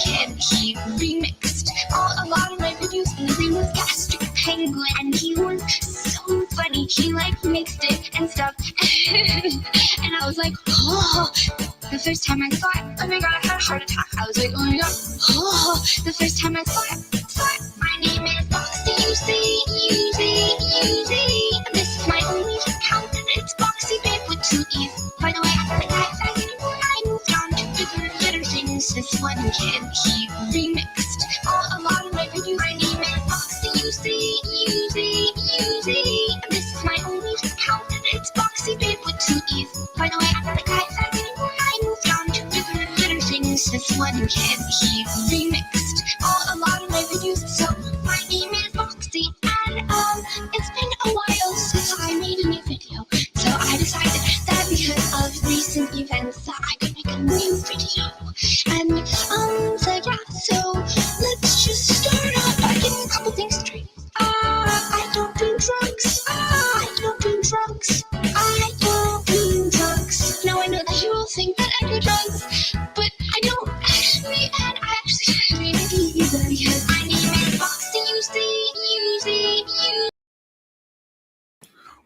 kid, he remixed a lot of my videos, and his name was Gastric Penguin, and he was so funny. He like mixed it and stuff, and I was like, oh. The first time I saw it, oh my god, I had a heart attack. I was like, oh my god, oh. The first time I saw it, my name is Boxy, and this is my only account, and it's Boxy Babe with 2 E's. By the way, I think I moved on to better things. This one kid, he remixed a lot of my videos. My name is Boxy, and this is my only account, and it's Boxy Babe with 2 E's. By the way, I think I moved on to better things. This one kid, he remixed a lot of my videos. So my name is Boxy, and it's been a while since I made a new video. So I decided that because of recent events that I could make a new video. And so let's just start off by getting a couple things straight. I don't do drugs. I don't do drugs. I don't do drugs. Now I know that you all think that I do drugs, but I don't actually, and I actually really do either, because my name is Boxy,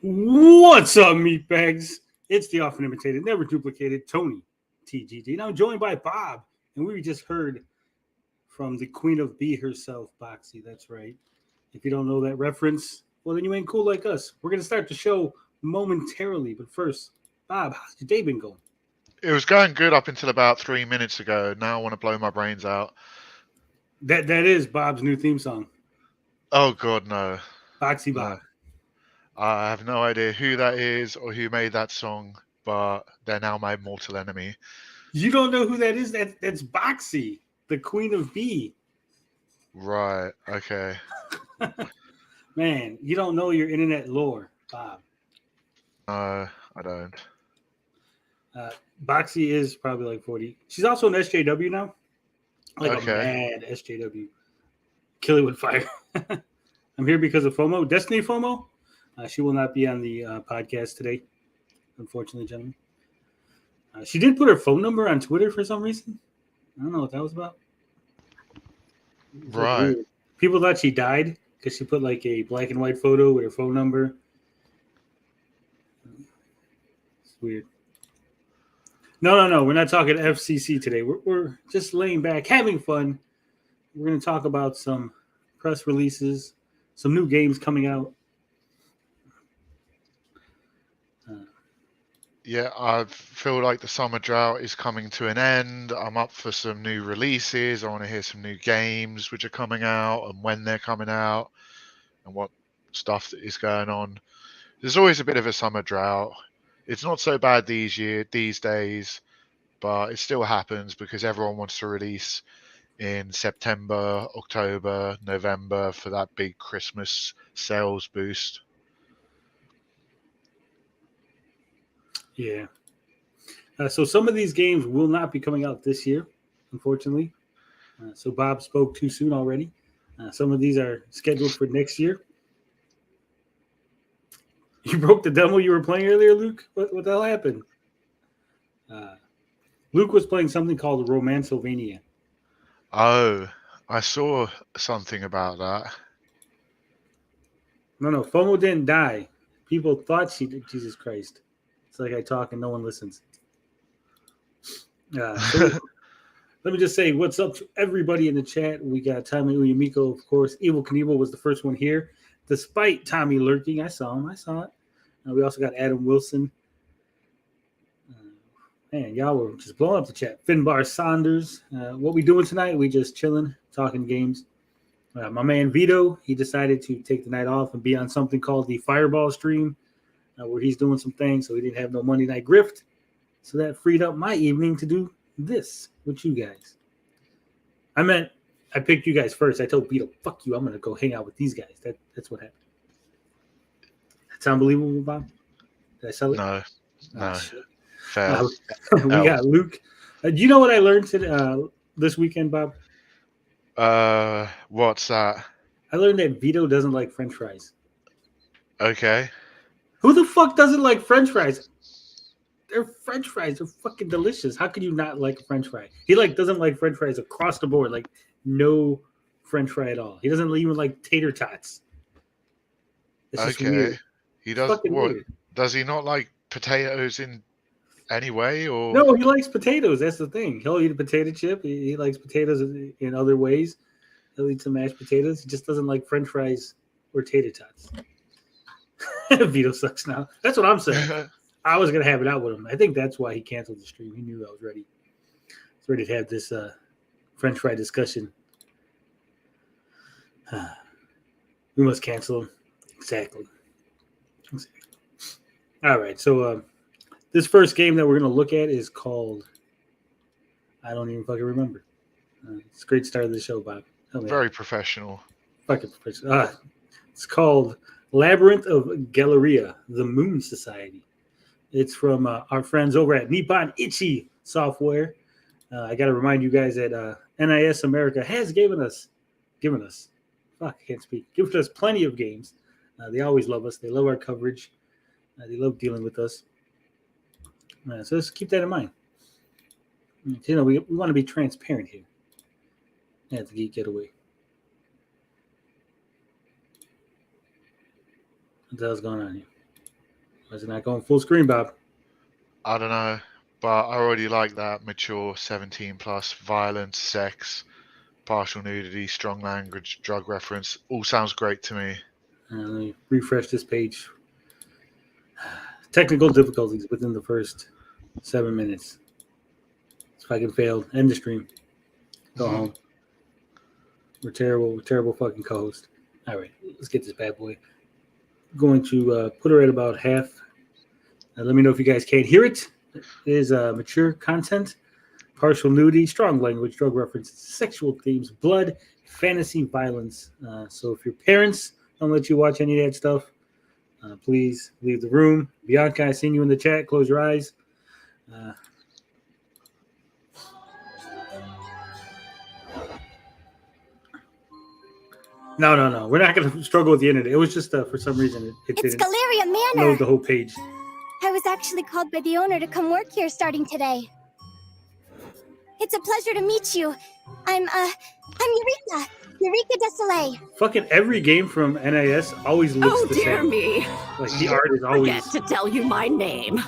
What's up, meatbags? It's the often imitated, never duplicated Tony TGD. And I'm joined by Bob, and we just heard from the Queen of B herself, Boxy. That's right. If you don't know that reference, well, then you ain't cool like us. We're going to start the show momentarily, but first, Bob, how's your day been going? It was going good up until about 3 minutes ago. Now I want to blow my brains out. That is Bob's new theme song. Oh, God, no. Boxy Bob. No. I have no idea who that is or who made that song, but they're now my mortal enemy. You don't know who that is? That's Boxy, the Queen of B. Right, okay. Man, you don't know your internet lore, Bob. No, I don't. Boxy is probably like 40. She's also an SJW now. Like Okay. a mad SJW. Kill it with fire. I'm here because of FOMO. Destiny FOMO. She will not be on the podcast today, unfortunately, gentlemen. She did put her phone number on Twitter for some reason. I don't know what that was about. Right. Like people thought she died because she put like a black and white photo with her phone number. It's weird. No. We're not talking FCC today. We're just laying back, having fun. We're going to talk about some press releases, some new games coming out. Yeah, I feel like the summer drought is coming to an end. I'm up for some new releases. I want to hear some new games which are coming out and when they're coming out and what stuff is going on. There's always a bit of a summer drought. It's not so bad these days, but it still happens because everyone wants to release in September, October, November for that big Christmas sales boost. Yeah. So some of these games will not be coming out this year, unfortunately. So Bob spoke too soon already. Some of these are scheduled for next year. You broke the demo you were playing earlier, Luke? What the hell happened? Luke was playing something called Romancovania. Oh, I saw something about that. No, FOMO didn't die. People thought she did. Jesus Christ. It's like I talk and no one listens. So let me just say what's up to everybody in the chat. We got Tommy Uyamiko, of course. Evil Knievel was the first one here. Despite Tommy lurking, I saw him. I saw it. We also got Adam Wilson. Man, y'all were just blowing up the chat. Finbar Saunders. What we doing tonight? We just chilling, talking games. My man Vito, he decided to take the night off and be on something called the Fireball stream, where he's doing some things, so he didn't have no Monday Night Grift. So that freed up my evening to do this with you guys. I picked you guys first. I told Vito, fuck you, I'm going to go hang out with these guys. That's what happened. That's unbelievable, Bob. Did I sell it? No. Shit. Fail. We got Luke. Do you know what I learned today, this weekend, Bob? What's that? I learned that Vito doesn't like French fries. Okay. Who the fuck doesn't like French fries? They're French fries. They're fucking delicious. How could you not like a French fry? He doesn't like French fries across the board. Like no French fry at all. He doesn't even like tater tots. It's just weird. He does. Fucking What weird. does he not like potatoes in any way? Or No, he likes potatoes. That's the thing. He'll eat a potato chip. He likes potatoes in other ways. He'll eat some mashed potatoes. He just doesn't like French fries or tater tots. Vito sucks now. That's what I'm saying. I was gonna have it out with him. I think that's why he canceled the stream. He knew I was ready. He's ready to have this French fry discussion. We must cancel him. Exactly. All right. So this first game that we're gonna look at is called. I don't even fucking remember. It's a great start of the show, Bob. very professional. Fucking professional. It's called Labyrinth of Galleria, the Moon Society. It's from our friends over at Nippon Ichi Software. I got to remind you guys that NIS America has given us, fuck, I can't speak, given us plenty of games. They always love us. They love our coverage. They love dealing with us. So let's keep that in mind. You know, we want to be transparent here at the Geek Getaway. What the hell's going on here? Why is it not going full screen, Bob? I don't know, but I already like that mature 17 plus, violence, sex, partial nudity, strong language, drug reference. All sounds great to me. Let me refresh this page. Technical difficulties within the first 7 minutes. It's fucking failed. End the stream. Go home. We're terrible fucking co-host. All right, let's get this bad boy. Going to put her at about half. Let me know if you guys can't hear it. It is mature content, partial nudity, strong language, drug references, sexual themes, blood, fantasy, violence. So if your parents don't let you watch any of that stuff, please leave the room. Bianca, I seen you in the chat. Close your eyes. No. We're not going to struggle with the internet. It was just for some reason it It's didn't Galeria Manor. load the whole page. I was actually called by the owner to come work here starting today. It's a pleasure to meet you. I'm Eureka de Soleil. Fucking every game from NIS always looks the same. Oh, dear me. Like the art is always. Forget to tell you my name. Get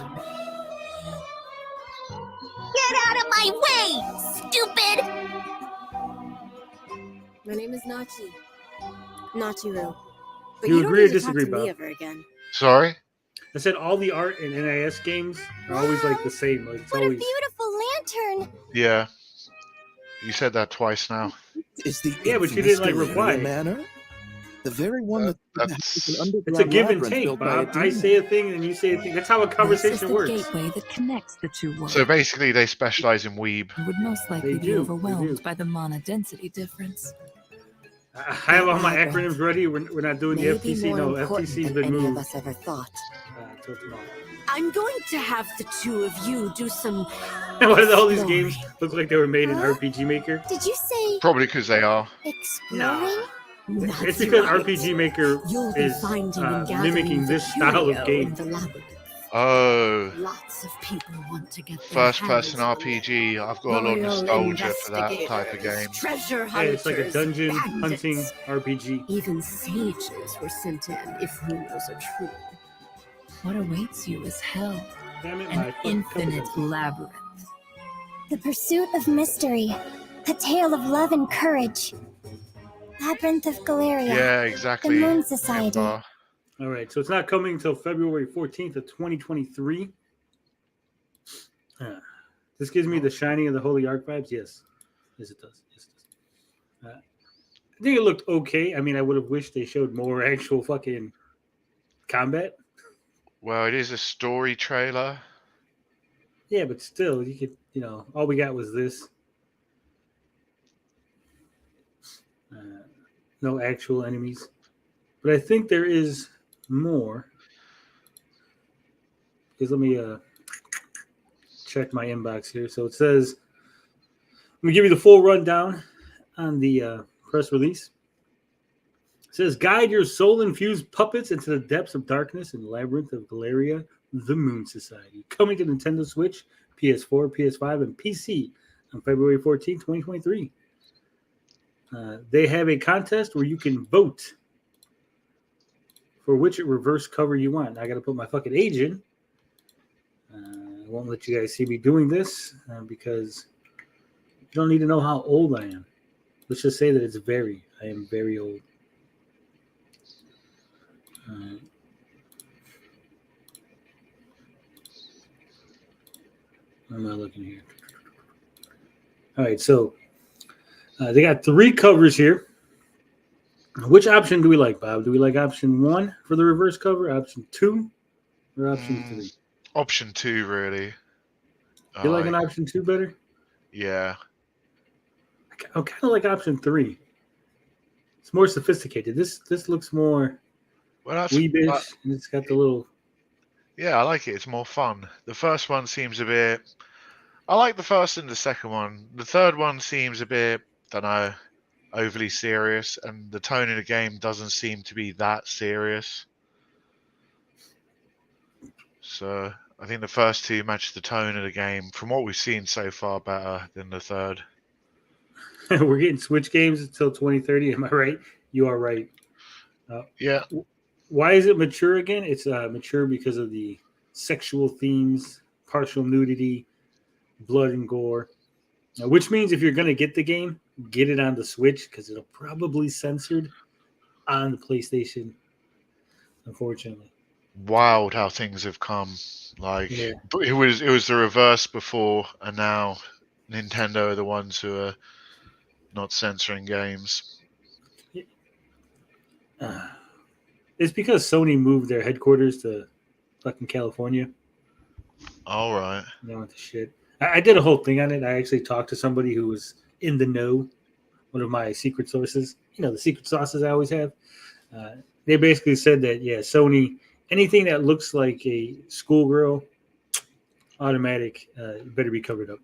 out of my way, stupid! My name is Nachi. Nachiru. But You you don't agree or need to talk disagree, to me Bob? ever again. Sorry? I said all the art in NIS games are always like the same. Like it's What a always. beautiful lantern! Yeah. You said that twice now. Is the Yeah, but you infamous didn't, like, Galeria reply. Manor? The very one that That's- an underground It's a give and labyrinth take, built by a Bob. I demon. say a thing and you say a thing. That's how a This is conversation the works. gateway that connects the two worlds. So basically, they specialize in weeb. You would most likely They be do, they overwhelmed do. by the mana density difference. I have all my acronyms ready. We're not doing the Maybe FTC. more No, important FTC's than been any of moved. us ever thought. Till tomorrow. I'm going to have the two of you do some. Why do all these exploring. games look like they were made in RPG Maker? Did you say Probably because they are. exploring? That's It's because right. RPG Maker You'll be is finding and gathering mimicking the this style of curio game. in the labyrinth. Oh, Lots of people want to get their first person hands on RPG. I've got a lot of Royal nostalgia for that type of investigators, game. Treasure Yeah, hunters, it's like a dungeon bandits. hunting RPG. Even sages were sent in if rumors are true. What awaits you is hell, Damn it, an my infinite labyrinth. The pursuit of mystery. A tale of love and courage. Labyrinth of Galeria. Yeah, exactly. The Moon Society. Ember. All right, so it's not coming until February 14th of 2023. This gives me the Shining of the Holy Ark vibes. Yes, it does. Yes, it does. I think it looked okay. I mean, I would have wished they showed more actual fucking combat. Well, it is a story trailer. Yeah, but still, you could, all we got was this. No actual enemies. But I think there is more. Because let me check my inbox here. So it says, let me give you the full rundown on the press release. It says, guide your soul-infused puppets into the depths of darkness in the Labyrinth of Galeria The Moon Society, coming to Nintendo Switch, PS4, PS5, and PC on February 14, 2023. They have a contest where you can vote for which reverse cover you want. I got to put my fucking age in. I won't let you guys see me doing this because you don't need to know how old I am. Let's just say that I am very old. Where am I looking here? All right, so they got 3 covers here. Which option do we like, Bob? Do we like option 1 for the reverse cover, option 2, or option 3? Option 2, really. You like an option 2 better? Yeah. I'm kind of like option 3. It's more sophisticated. This looks more weebish, and it's got the little. Yeah, I like it. It's more fun. The first one seems a bit. I like the first and the second one. The third one seems a bit, don't know, overly serious, and the tone of the game doesn't seem to be that serious. So I think the first 2 match the tone of the game, from what we've seen so far, better than the third. We're getting Switch games until 2030. Am I right? You are right. Yeah. Why is it mature again? It's mature because of the sexual themes, partial nudity, blood and gore. Which means if you're going to get the game, get it on the Switch because it'll probably censored on the PlayStation, unfortunately. Wild how things have come. Like it was the reverse before, and now Nintendo are the ones who are not censoring games. It's because Sony moved their headquarters to fucking California. All right. They went to shit. I did a whole thing on it. I actually talked to somebody who was in the know, one of my secret sources. You know, the secret sauces I always have. They basically said that, Sony, anything that looks like a schoolgirl, automatic, better be covered up.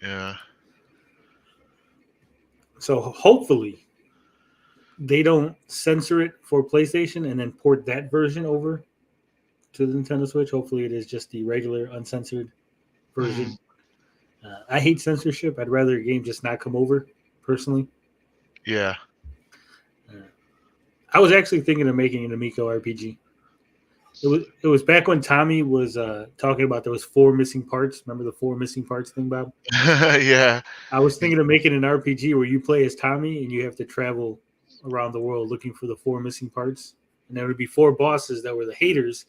Yeah. So hopefully they don't censor it for PlayStation and then port that version over to the Nintendo Switch. Hopefully it is just the regular uncensored version. I hate censorship. I'd rather a game just not come over, personally. Yeah. I was actually thinking of making an Amico RPG. It was back when Tommy was talking about there was 4 missing parts. Remember the 4 missing parts thing, Bob? Yeah. I was thinking of making an RPG where you play as Tommy and you have to travel around the world looking for the 4 missing parts. And there would be 4 bosses that were the haters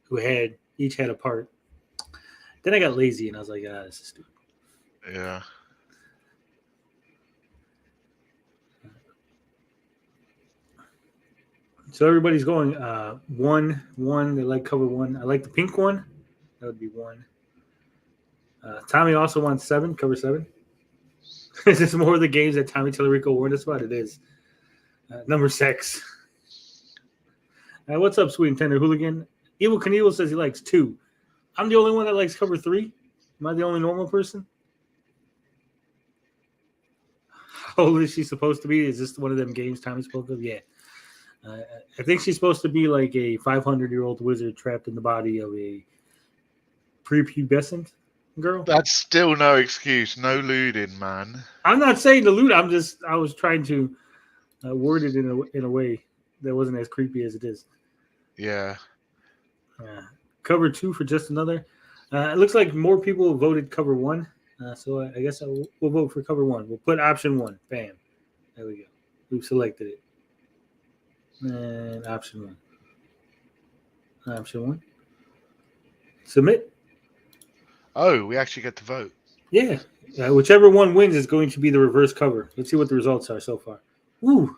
who each had a part. Then I got lazy and I was like, this is stupid. Yeah. So everybody's going 1. They like cover 1. I like the pink one. That would be 1. Tommy also wants 7, cover 7. Is this more of the games that Tommy Tellerico warned us about? It is. Number 6. What's up, Sweet and Tender Hooligan? Evil Knievel says he likes 2. I'm the only one that likes cover 3. Am I the only normal person? How old is she supposed to be? Is this one of them games Tommy spoke of? Yeah. I think she's supposed to be like a 500-year-old wizard trapped in the body of a prepubescent girl. That's still no excuse. No looting, man. I'm not saying to loot. I was trying to word it in a way that wasn't as creepy as it is. Yeah. Cover 2 for just another. It looks like more people voted cover 1. So I guess we'll vote for cover 1. We'll put option 1. Bam. There we go. We've selected it. And option 1. Option 1. Submit. Oh, we actually get to vote. Yeah. Whichever one wins is going to be the reverse cover. Let's see what the results are so far. Ooh.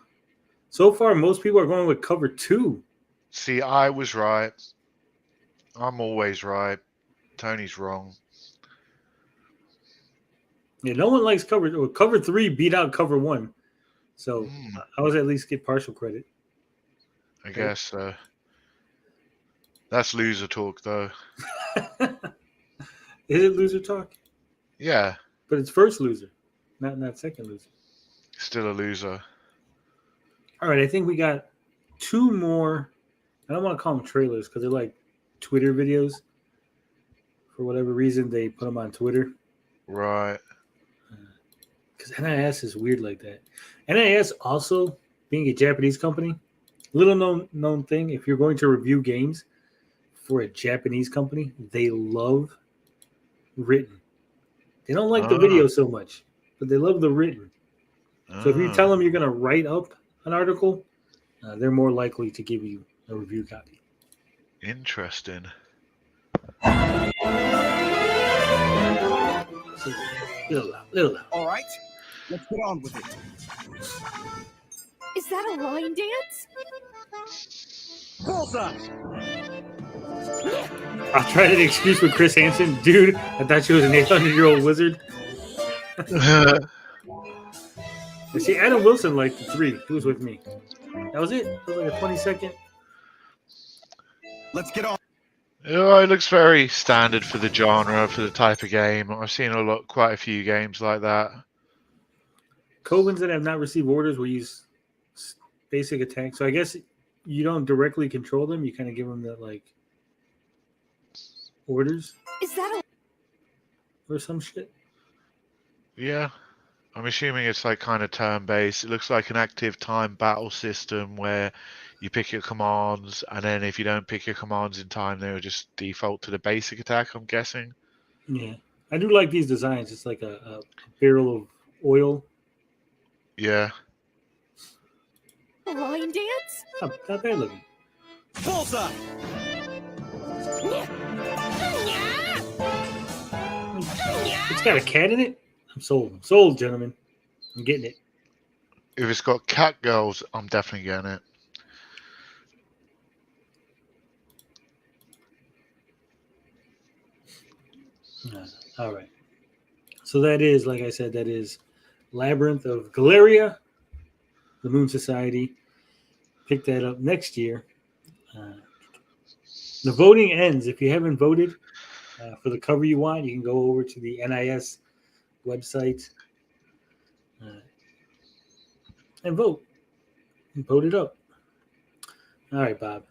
So far, most people are going with cover 2. See, I was right. I'm always right. Tony's wrong. Yeah, no one likes cover 3 beat out cover 1. So I was at least get partial credit. I guess so. That's loser talk, though. Is it loser talk? Yeah. But it's first loser, not second loser. Still a loser. All right, I think we got 2 more. I don't want to call them trailers because they're like Twitter videos. For whatever reason, they put them on Twitter. Right. Because NIS is weird like that. NIS also, being a Japanese company, little known thing, if you're going to review games for a Japanese company, they love written. They don't like the video so much, but they love the written. So if you tell them you're going to write up an article, they're more likely to give you a review copy. Interesting. So, little. All right, let's get on with it. Is that a line dance? Bullseye! I'll try that excuse with Chris Hansen. Dude, I thought she was an 800-year-old wizard. See, Adam Wilson liked the 3. He was with me. That was it. It was like a 20-second. Let's get on. Yeah, it looks very standard for the genre, for the type of game. I've seen quite a few games like that. Colgans that have not received orders will use basic attack. So I guess you don't directly control them. You kind of give them the orders Is that a or some shit. Yeah. I'm assuming it's like kind of turn-based. It looks like an active time battle system where you pick your commands, and then if you don't pick your commands in time, they'll just default to the basic attack, I'm guessing. Yeah. I do like these designs. It's like a barrel of oil. Yeah. line dance? Not bad looking. Bullseye! It's got a cat in it? I'm sold. I'm sold, gentlemen. I'm getting it. If it's got cat girls, I'm definitely getting it. All right. So that is, like I said, that is Labyrinth of Galeria, the Moon Society. Pick that up next year. The voting ends. If you haven't voted for the cover you want, you can go over to the NIS website and vote. And vote it up. All right, Bob.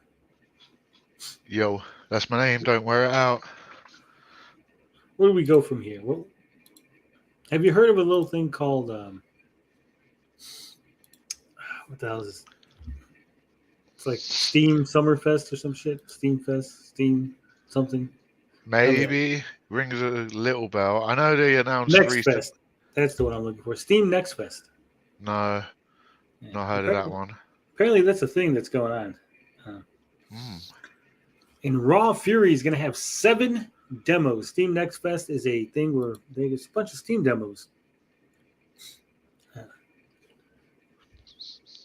Yo, that's my name. Don't wear it out. Where do we go from here? What, have you heard of a little thing called what the hell is this? It's like Steam Summerfest or some shit. Steam Fest, Steam something. Maybe. Rings a little bell. I know they announced Next recent... Fest. That's the one I'm looking for. Steam Next Fest. No, Yeah. not heard of that one. Apparently that's a thing that's going on. And Raw Fury is going to have 7 demos. Steam Next Fest is a thing where there's a bunch of Steam demos.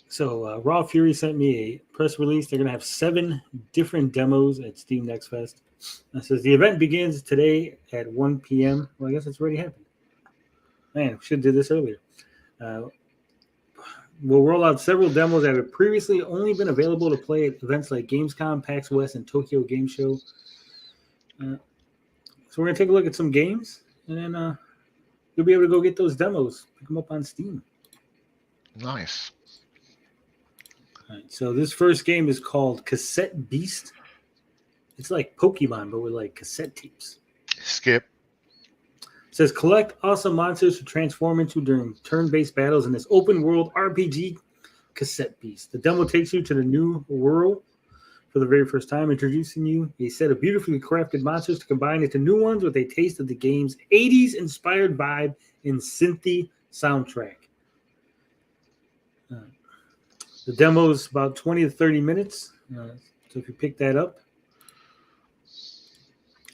So Raw Fury sent me a press release. They're going to have 7 different demos at Steam Next Fest. It says the event begins today at 1 p.m. Well, I guess it's already happened. Man, we should have did this earlier. We'll roll out several demos that have previously only been available to play at events like Gamescom, PAX West, and Tokyo Game Show. So we're going to take a look at some games, and then you'll be able to go get those demos. Pick them up on Steam. Nice. All right, so this first game is called Cassette Beast. It's like Pokemon, but with like cassette tapes. Skip. It says collect awesome monsters to transform into during turn-based battles in this open-world RPG Cassette Beast. The demo takes you to the new world for the very first time, introducing you a set of beautifully crafted monsters to combine into new ones with a taste of the game's 80s-inspired vibe and synthy soundtrack. The demo is about 20 to 30 minutes, so if you pick that up.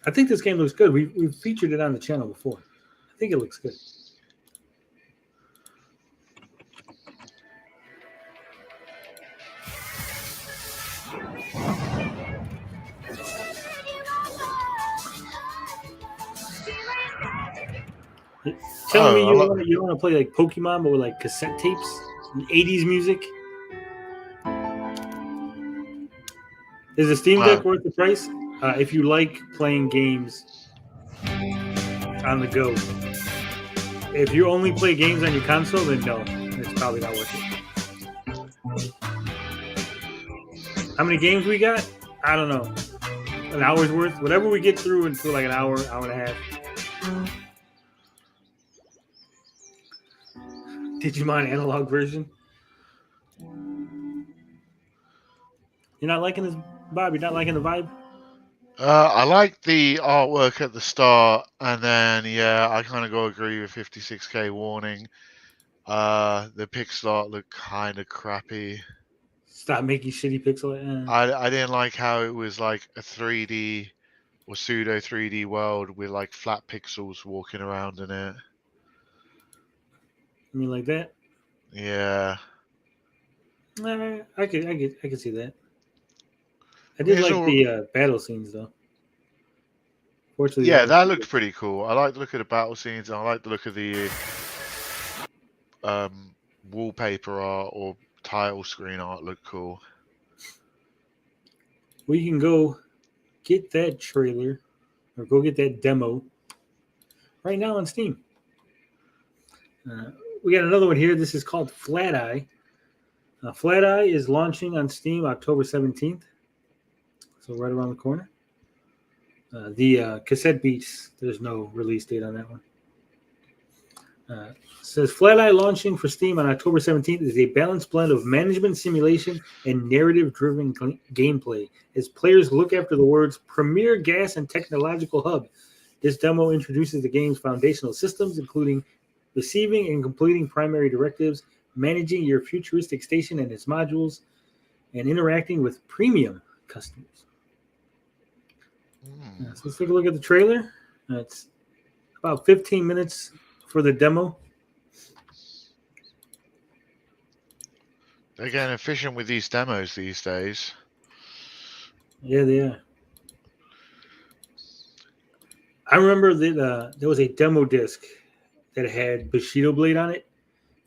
I think this game looks good. We've featured it on the channel before. I think it looks good. Telling me you don't want to play like Pokemon, but with like cassette tapes and 80s music? Is the Steam Deck worth the price? If you like playing games on the go. If you only play games on your console, then no, it's probably not worth it. How many games we got? I don't know. an hour's worth. Whatever we get through into like an hour, hour and a half. Digimon analog version. You're not liking this, Bob? You're not liking the vibe? I like the artwork at the start, and then yeah, I kind of go agree with 56K warning. The pixel art looked kind of crappy. Stop making shitty pixel. I didn't like how it was like a 3D or pseudo 3D world with like flat pixels walking around in it. I mean, like that. Yeah. I could see that. I did It's like all- the battle scenes though. Fortunately, Yeah, that looked pretty cool. I like the look of the battle scenes, and I like the look of the wallpaper art or title screen art. Looked cool. We can go get that trailer or go get that demo right now on Steam. We got another one here. This is called Flat Eye. Flat Eye is launching on Steam October 17th. So right around the corner. The cassette beats, there's no release date on that one. It says Flat Eye launching for Steam on October 17th is a balanced blend of management simulation and narrative-driven gameplay as players look after the world's premier gas and technological hub. This demo introduces the game's foundational systems, including receiving and completing primary directives, managing your futuristic station and its modules, and interacting with premium customers. So let's take a look at the trailer. It's about 15 minutes for the demo. They're getting efficient with these demos these days. Yeah, they are. I remember that there was a demo disc that had Bushido Blade on it,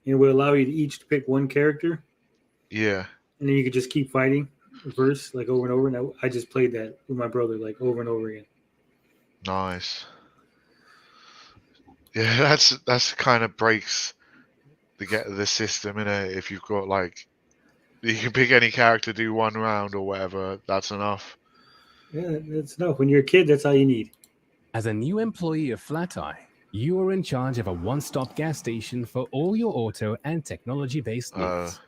and it would allow you to each pick one character, Yeah. and then you could just keep fighting verse like over and over. And I just played that with my brother like over and over again. Nice. Yeah, that's kind of breaks the system, innit? If you've got like, you can pick any character, do one round or whatever. That's enough. Yeah, that's enough. When you're a kid, that's all you need. As a new employee of Flat Eye, you are in charge of a one-stop gas station for all your auto and technology-based needs.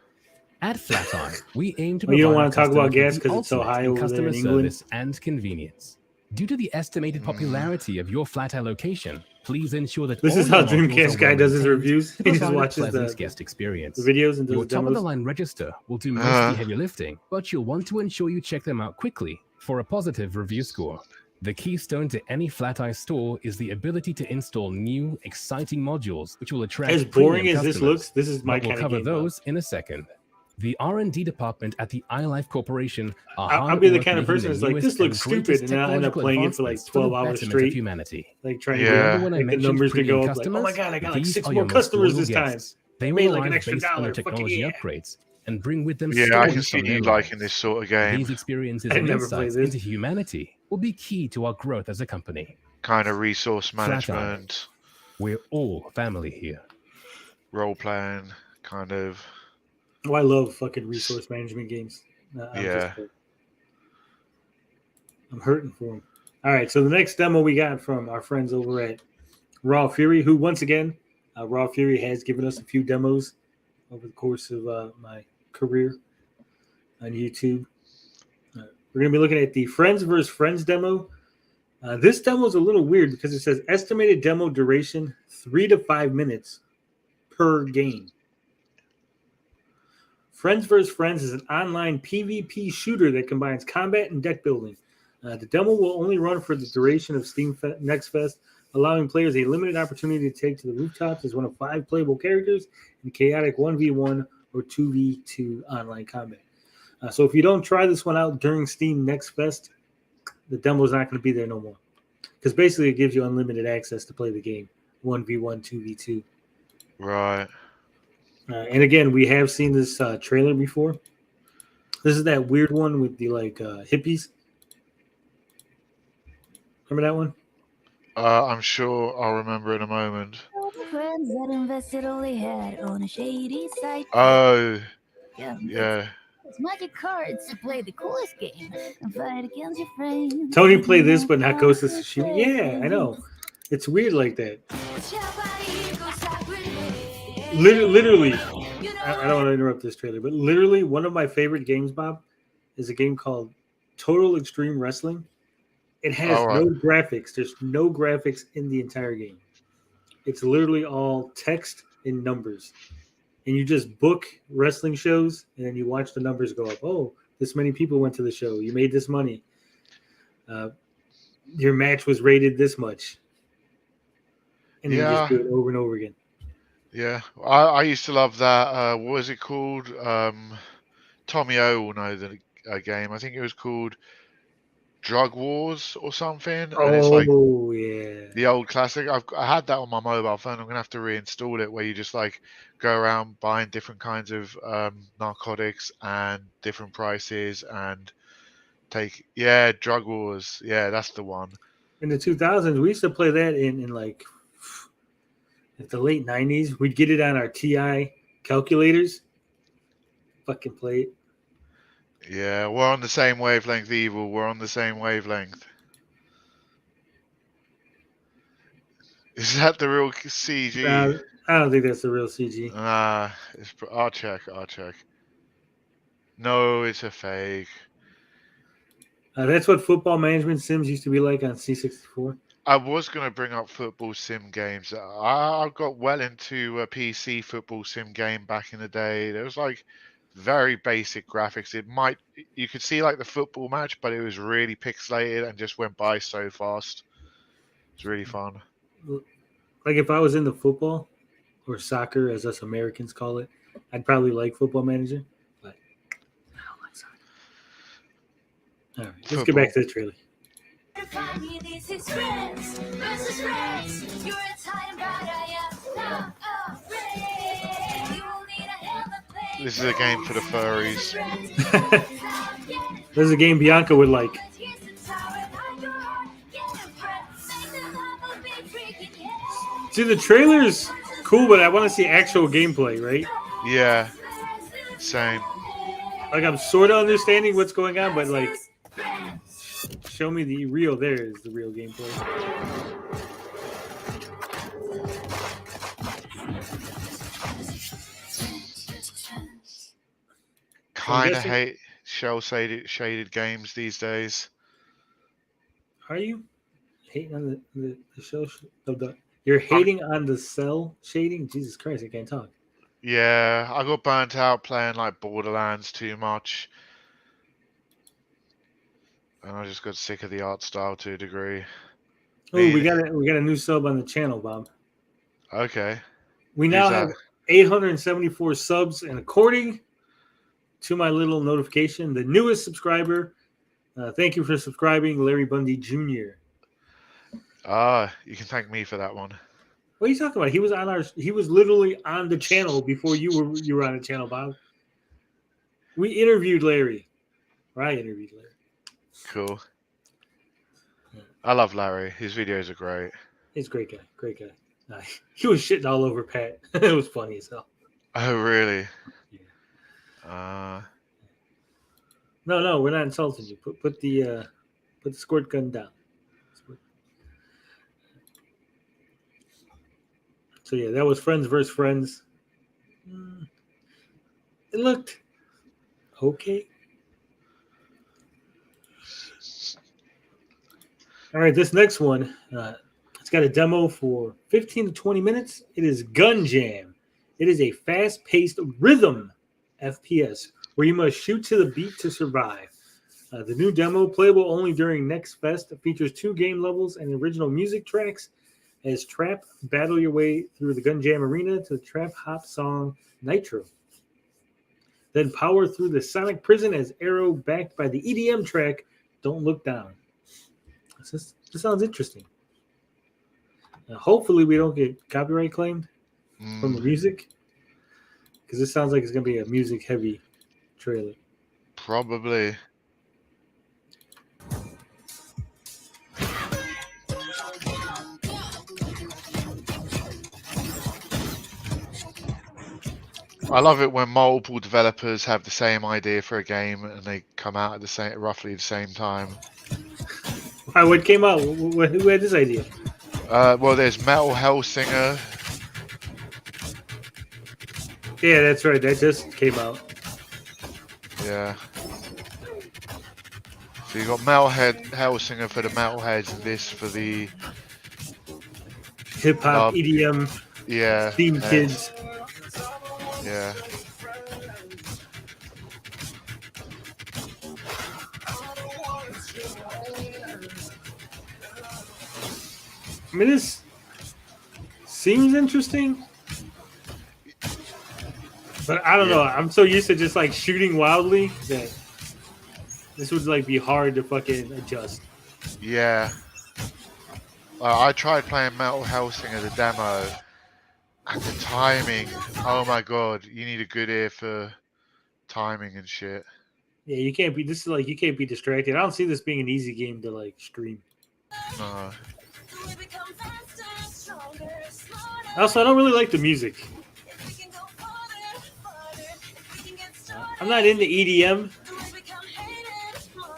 At Flat Eye, we aim to Well, you don't provide want to talk about customers gas with the 'cause it's so ultimate high in over there customer in England. service and convenience. Due to the estimated popularity of your Flat Eye location, please ensure that This all is how your modules Dreamcast are guy does his well-maintained reviews. to He just provide a watches pleasant the guest experience. videos and does Your the demos. top-of-the-line register will do most of the heavy lifting, but you'll want to ensure you check them out quickly for a positive review score. The keystone to any Flat Eye store is the ability to install new, exciting modules, which will attract As boring premium as this customers. looks, this is my But we'll kind of cover game. those in a second. The R&D department at the iLife Corporation are hard I'll be the at kind of work person making that's like, the this newest looks and greatest stupid, and then I end up technological playing it for like advancements for the 12 hours betterment straight. of humanity. Like trying Yeah. to Remember when I get the mentioned numbers to premium go up. Like, customers? oh my god, I got like These 6 are more your most customers loyal this time. guests. They Made will like an arrive extra based on dollar. their Fucking technology yeah. upgrades and bring with them Yeah, I stories can see from their you liking lives. this sort of game. These experiences I and never played insights this. into humanity will be key to our growth as a company. Kind of resource Flat Eye. management, We're all family here. role playing, kind of. Oh, I love fucking resource management games. Yeah. I'm hurting for them. All right, so the next demo we got from our friends over at Raw Fury, who once again, Raw Fury has given us a few demos over the course of my career on YouTube. We're going to be looking at the Friends vs. Friends demo. This demo is a little weird because it says estimated demo duration 3 to 5 minutes per game. Friends vs. Friends is an online PvP shooter that combines combat and deck building. The demo will only run for the duration of Steam Next Fest, allowing players a limited opportunity to take to the rooftops as one of 5 playable characters in chaotic 1v1 or 2v2 online combat. So if you don't try this one out during Steam Next Fest, the demo is not going to be there no more. Because basically it gives you unlimited access to play the game, 1v1, 2v2. Right. And again, we have seen this trailer before. This is that weird one with the hippies. Remember that one? I'm sure I'll remember in a moment. Friends that invested all they had on a shady site. Oh, Yeah. yeah. It's magic cards to play the coolest game and fight against your friends. Tony played this, but not Ghost of Tsushima. Yeah, I know. It's weird like that. Literally, I don't want to interrupt this trailer, but literally one of my favorite games, Bob, is a game called Total Extreme Wrestling. It has no graphics. There's no graphics in the entire game. It's literally all text and numbers. And you just book wrestling shows, and then you watch the numbers go up. Oh, this many people went to the show. You made this money. Your match was rated this much. And then you just do it over and over again. Yeah, I used to love that. What was it called? Tommy O will know the game. I think it was called Drug Wars or something. And it's like the old classic. I had that on my mobile phone. I'm gonna have to reinstall it, where you just like go around buying different kinds of narcotics and different prices and take Drug Wars. Yeah, that's the one. In the 2000s, we used to play that in like the late 90s. We'd get it on our TI calculators. Fucking play it. Yeah, we're on the same wavelength, Evil. We're on the same wavelength. Is that the real CG? I don't think that's the real CG. I'll check. No, it's a fake. That's what football management sims used to be like on C64. I was going to bring up football sim games. I got well into a PC football sim game back in the day. There was like very basic graphics. You could see like the football match, but it was really pixelated and just went by so fast. It's really fun. Like if I was into football or soccer, as us Americans call it, I'd probably like Football Manager, but I don't like soccer. All right, let's get back to the trailer. This is a game for the furries. This is a game Bianca would like. See, the trailer's cool, but I want to see actual gameplay, right? Yeah, same. Like, I'm sort of understanding what's going on, but like, show me the real. There is the real gameplay. Kind of hate shaded games these days. Are you hating on the show? You're hating on the cell shading? Jesus Christ, I can't talk. Yeah, I got burnt out playing like Borderlands too much. And I just got sick of the art style to a degree. Oh, we got a new sub on the channel, Bob. Okay. We now have 874 subs, and according to my little notification, the newest subscriber, thank you for subscribing, Larry Bundy Jr. You can thank me for that one. What are you talking about? He was literally on the channel before you were on the channel, Bob. We interviewed Larry. Or I interviewed Larry. Cool. I love Larry. His videos are great. He's a great guy. Great guy. He was shitting all over Pat. It was funny as hell. Oh, really? Yeah. No, we're not insulting you. Put the squirt gun down. So yeah, that was Friends vs. Friends. It looked okay. All right, this next one, it's got a demo for 15 to 20 minutes. It is Gun Jam. It is a fast-paced rhythm FPS where you must shoot to the beat to survive. The new demo, playable only during Next Fest, features 2 game levels and original music tracks. As Trap battle your way through the Gun Jam arena to the trap hop song Nitro. Then power through the Sonic prison as Arrow, backed by the EDM track Don't Look Down. This sounds interesting. Hopefully we don't get copyright claimed from the music, because this sounds like it's going to be a music-heavy trailer. Probably. I love it when multiple developers have the same idea for a game and they come out at roughly the same time. Why? What came out? Who had this idea? Well, there's Metal Hellsinger. Yeah, that's right. That just came out. Yeah. So you got Hellsinger for the metalheads and this for the Hip hop, Love. EDM, yeah theme kids. Yeah. I mean, this seems interesting, but I don't know. I'm so used to just like shooting wildly that this would like be hard to fucking adjust. Yeah. I tried playing Metal Hellsinger the demo, and the timing. Oh my god, you need a good ear for timing and shit. Yeah, you can't be. This is like you can't be distracted. I don't see this being an easy game to like stream. No. Also, I don't really like the music. I'm not into EDM,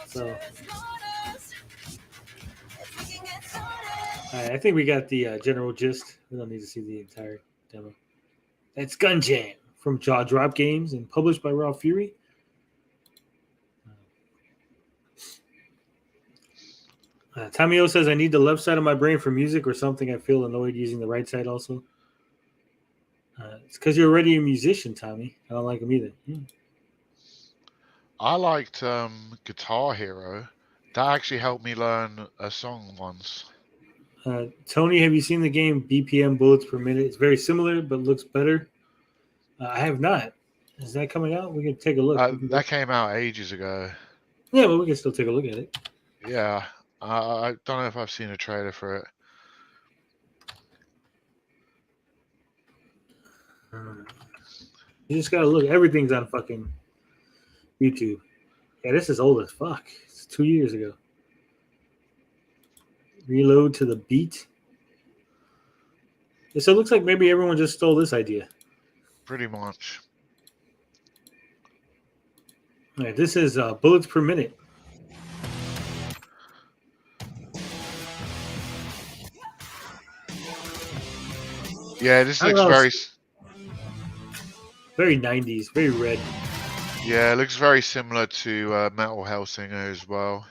so I think we got the general gist. We don't need to see the entire demo. That's Gun Jam from Jaw Drop Games and published by Raw Fury. Tommy O says, I need the left side of my brain for music or something. I feel annoyed using the right side also. It's because you're already a musician, Tommy. I don't like them either. I liked Guitar Hero. That actually helped me learn a song once. Tony, have you seen the game BPM Bullets Per Minute? It's very similar, but looks better. I have not. Is that coming out? We can take a look. That came out ages ago. Yeah, but we can still take a look at it. Yeah. I don't know if I've seen a trailer for it. You just gotta look. Everything's on fucking YouTube. Yeah, this is old as fuck. It's 2 years ago. Reload to the beat. Yeah, so it looks like maybe everyone just stole this idea. Pretty much. All right, this is Bullets Per Minute. Yeah, this looks very 90s, very red. Yeah, it looks very similar to Metal Hellsinger as well.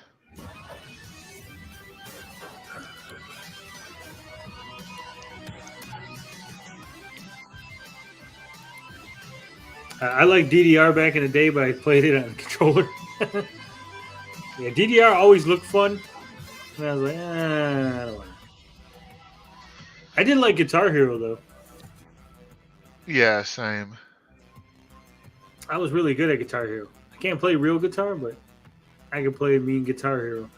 I like DDR back in the day, but I played it on a controller. Yeah, DDR always looked fun. And I was like, I don't want it. I did like Guitar Hero, though. Yeah, same. I was really good at Guitar Hero. I can't play real guitar, but I can play mean Guitar Hero.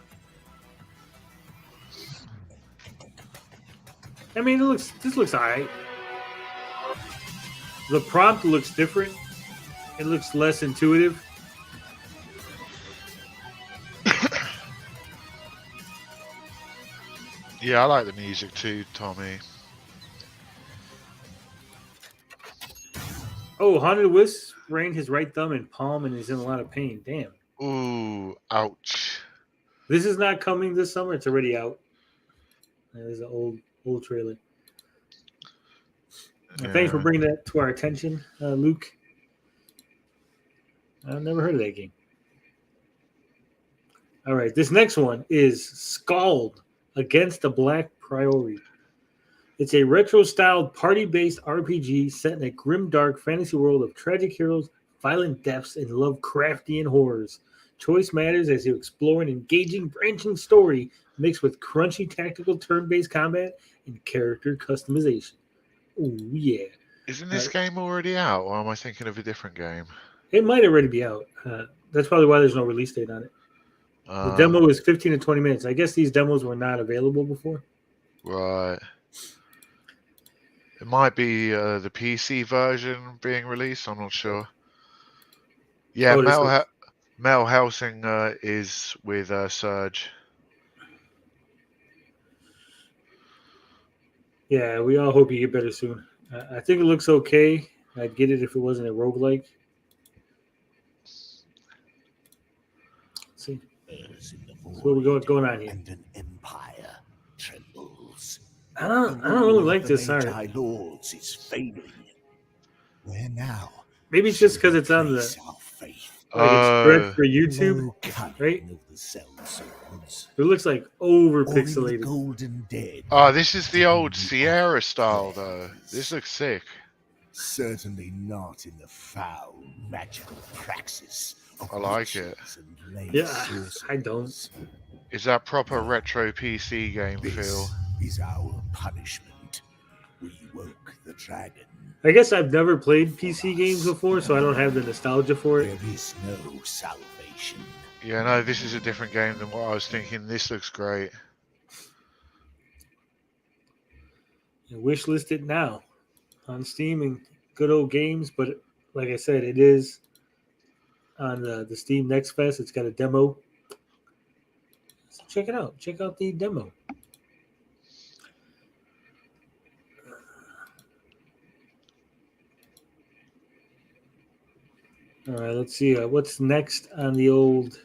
I mean, this looks alright. The prompt looks different. It looks less intuitive. Yeah, I like the music too, Tommy. Oh, Haunted Wisp sprained his right thumb and palm and is in a lot of pain. Damn. Ooh, ouch. This is not coming this summer. It's already out. There's an old trailer. Yeah. Thanks for bringing that to our attention, Luke. I've never heard of that game. All right, this next one is Scald Against the Black Priority. It's a retro-styled party-based RPG set in a grim-dark fantasy world of tragic heroes, violent deaths, and Lovecraftian horrors. Choice matters as you explore an engaging, branching story mixed with crunchy tactical turn-based combat and character customization. Oh, yeah. Isn't this game already out, or am I thinking of a different game? It might already be out. That's probably why there's no release date on it. The demo is 15 to 20 minutes. I guess these demos were not available before. Right. It might be the PC version being released. I'm not sure. Yeah, Metal Hellsinger is with Surge. Yeah, we all hope you get better soon. I think it looks okay. I'd get it if it wasn't a roguelike. Let's see. So what we going on here? And an empire trembles. I don't really like this art. Magi Lords is fading. Where now? Maybe it's just because it's on the Place our faith. like it's direct for YouTube, No cunning right? of the sellswords. It looks like over Only the pixelated. golden dead. Oh, this is the old Sierra style, though. This looks sick. Certainly not in the foul magical praxis of I like it. witches and lay Yeah, sorcerers. I don't. Is that proper retro PC game This feel? is our punishment. We woke the dragon. I guess I've never played PC games before, so I don't have the nostalgia for it. There is no salvation. Yeah, no, this is a different game than what I was thinking. This looks great. Wishlist it now on Steam and good old games, but like I said, it is on the Steam Next Fest. It's got a demo. So check it out. Check out the demo. All right, let's see what's next on the old.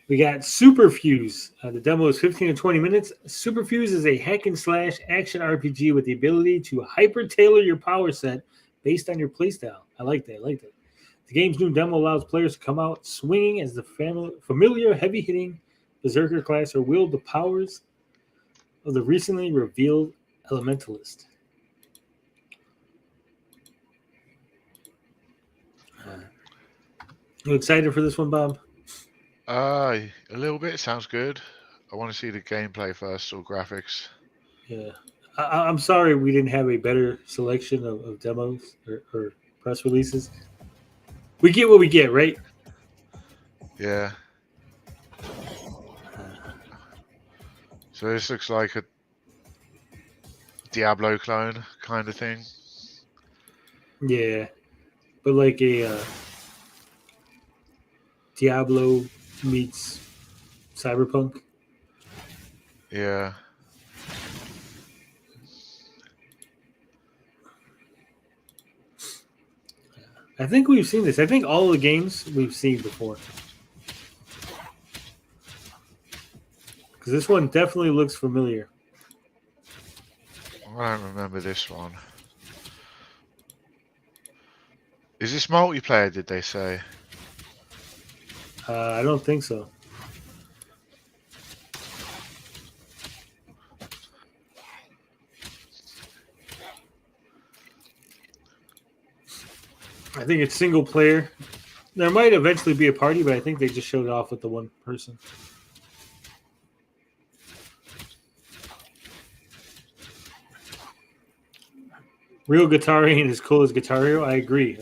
We got Superfuse. The demo is 15 to 20 minutes. Superfuse is a hack and slash action RPG with the ability to hyper tailor your power set based on your playstyle. I like that. The game's new demo allows players to come out swinging as the familiar heavy hitting Berserker class or wield the powers of the recently revealed Elementalist. You excited for this one, Bob? A little bit. Sounds good. I want to see the gameplay first or graphics. Yeah. I'm sorry we didn't have a better selection of demos or press releases. We get what we get, right? Yeah. So this looks like a Diablo clone kind of thing. Yeah. But like a Diablo meets Cyberpunk. Yeah. I think we've seen this. I think all the games we've seen before. Because this one definitely looks familiar. I don't remember this one. Is this multiplayer, did they say? I don't think so. I think it's single player. There might eventually be a party, but I think they just showed it off with the one person. Real Guitar ain't as cool as Guitar Hero. I agree.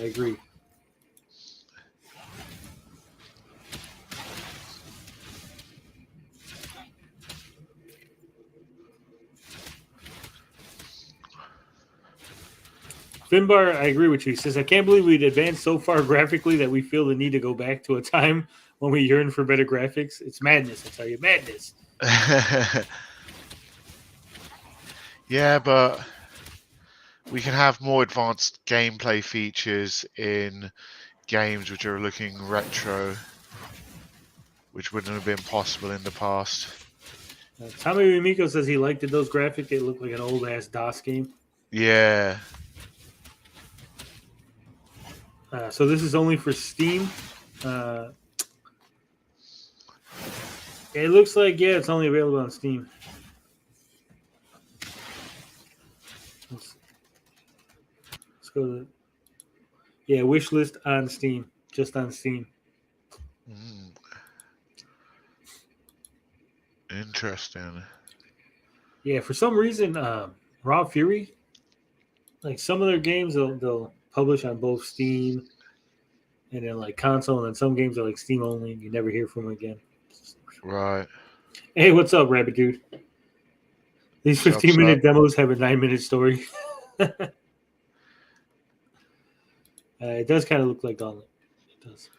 Finbar, I agree with you. He says, I can't believe we'd advanced so far graphically that we feel the need to go back to a time when we yearn for better graphics. It's madness, I tell you. Madness. Yeah, but we can have more advanced gameplay features in games which are looking retro, which wouldn't have been possible in the past. Tommy Rumiko says he liked those graphics. They look like an old-ass DOS game. Yeah. So this is only for Steam. It looks like, yeah, it's only available on Steam. Let's go to, yeah, wish list on Steam, just on Steam. Interesting. Yeah, for some reason, Raw Fury, like some of their games, they'll publish on both Steam and then like console, and then some games are like Steam only, and you never hear from them again. Right. Hey, what's up, Rabbit Dude? These 15-minute demos have a 9-minute story. It does kind of look like Gauntlet. It does.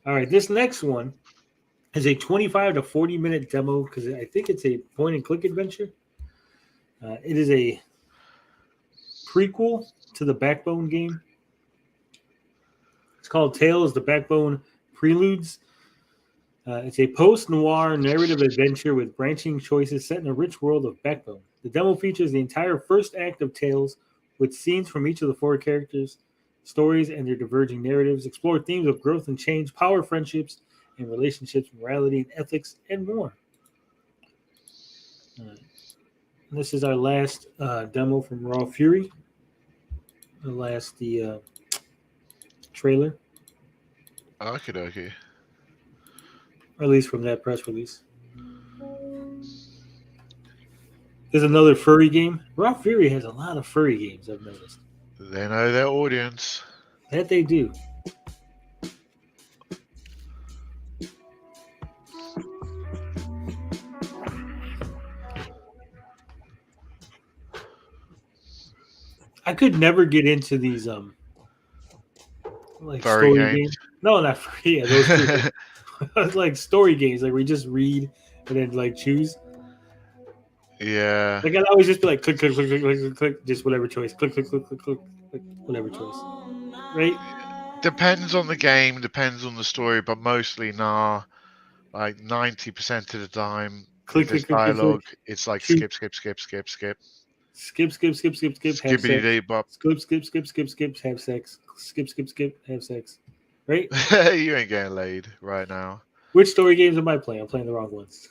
All right, this next one is a 25 to 40-minute demo because I think it's a point-and-click adventure. It is a prequel to the Backbone game. It's called Tales: The Backbone Preludes. It's a post-noir narrative adventure with branching choices set in a rich world of Backbone. The demo features the entire first act of Tales, with scenes from each of the 4 characters' stories and their diverging narratives, explore themes of growth and change, power, friendships, and relationships, morality, and ethics, and more. This is our last demo from Raw Fury. The trailer, Okay. or at least from that press release. There's another furry game. Raw Fury has a lot of furry games, I've noticed. They know their audience. That they do. I could never get into these like Furry story games. games. No, not furry. Yeah, those two. It's like story games, like we just read and then like choose. Yeah. Like I'd always just be like click, just whatever choice. Click, whatever choice. Right? Depends on the game, depends on the story, but mostly nah. Like 90% of the time, Click, this click, dialogue, it's like Shoot. skip. Skip, have sex. Skibbity-dee-bop. Skip, have sex. Skip, have sex. Right? You ain't getting laid right now. Which story games am I playing? I'm playing the wrong ones.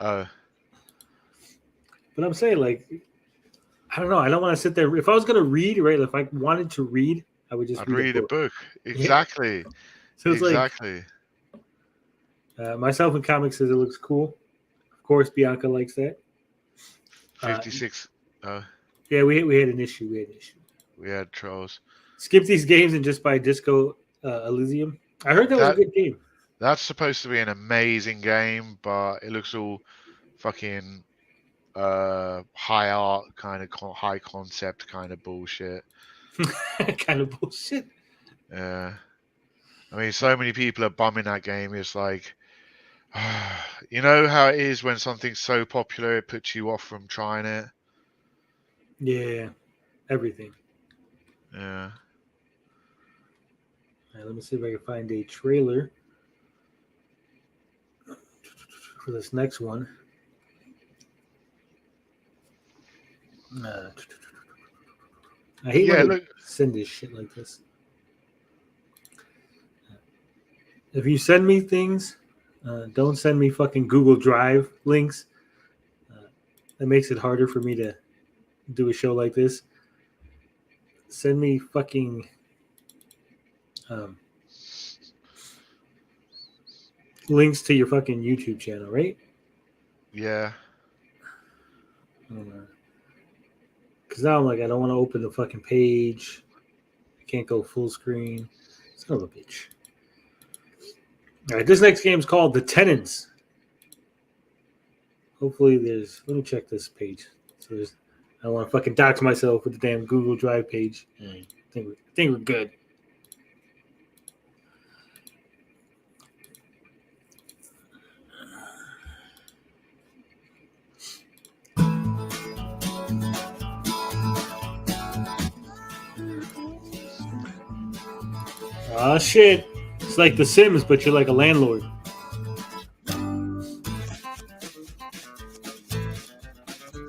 Oh. But I'm saying, like, I don't know. I don't want to sit there. If I was going to read, right, if I wanted to read, I would just I'd read a book. Exactly. Yeah. So it's exactly. Myself in Comics says it looks cool. Of course, Bianca likes that. 56. Yeah, we had an issue. We had trolls. Skip these games and just buy Disco Elysium. I heard that was a good game. That's supposed to be an amazing game, but it looks all fucking high art, kind of high concept kind of bullshit. Kind of bullshit. Yeah. I mean, so many people are bumming that game. It's like, you know how it is when something's so popular, it puts you off from trying it? Yeah. Everything. Yeah. All right, let me see if I can find a trailer for this next one. I hate when they send this shit like this. If you send me things, don't send me fucking Google Drive links. That makes it harder for me to do a show like this. Send me fucking links to your fucking YouTube channel, right? Yeah. Because now I'm like, I don't want to open the fucking page. I can't go full screen. Son of a bitch. All right, this next game is called The Tenants. Hopefully there's... Let me check this page. So I don't want to fucking dox myself with the damn Google Drive page. I think we're good. Oh shit. It's like The Sims, but you're like a landlord.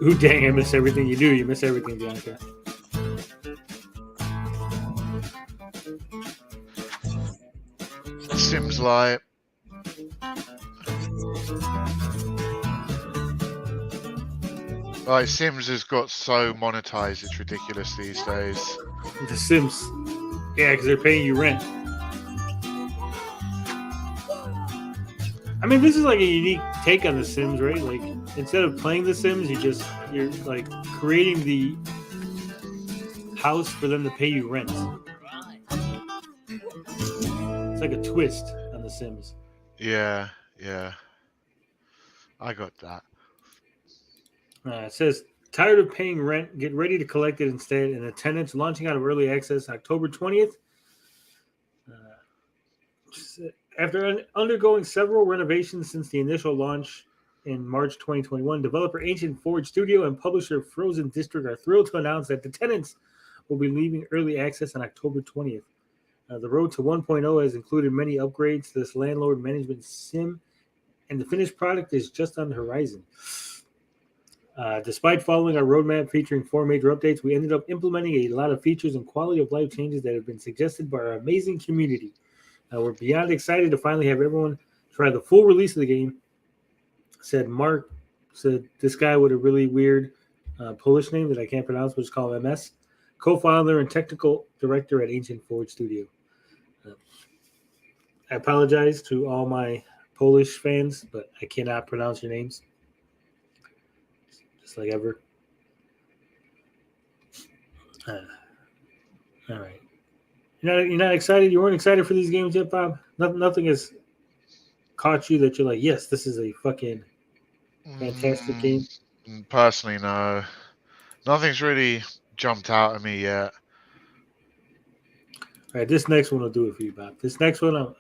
Ooh, dang, I miss everything you do. You miss everything, Bianca. Sims like... Like, Sims has got so monetized, it's ridiculous these days. The Sims. Yeah, because they're paying you rent. I mean, this is like a unique take on The Sims, right? Like, instead of playing The Sims, you're like creating the house for them to pay you rent. It's like a twist on The Sims. Yeah. I got that. It says, tired of paying rent? Get ready to collect it instead. And the Tenants launching out of early access October 20th. After undergoing several renovations since the initial launch, in March 2021. Developer Ancient Forge Studio and publisher Frozen District are thrilled to announce that the Tenants will be leaving early access on October 20th. The road to 1.0 has included many upgrades to this landlord management sim, and the finished product is just on the horizon. Despite following our roadmap featuring 4 major updates, we ended up implementing a lot of features and quality of life changes that have been suggested by our amazing community. We're beyond excited to finally have everyone try the full release of the game, said Mark, said this guy with a really weird Polish name that I can't pronounce, but it's called MS, co-founder and technical director at Ancient Forge Studio. I apologize to all my Polish fans, but I cannot pronounce your names. Just like ever. All right. You're not excited? You weren't excited for these games yet, Bob? Nothing has caught you that you're like, yes, this is a fucking fantastic game? Personally, no. Nothing's really jumped out at me yet. All right, this next one will do it for you, Bob. This next one,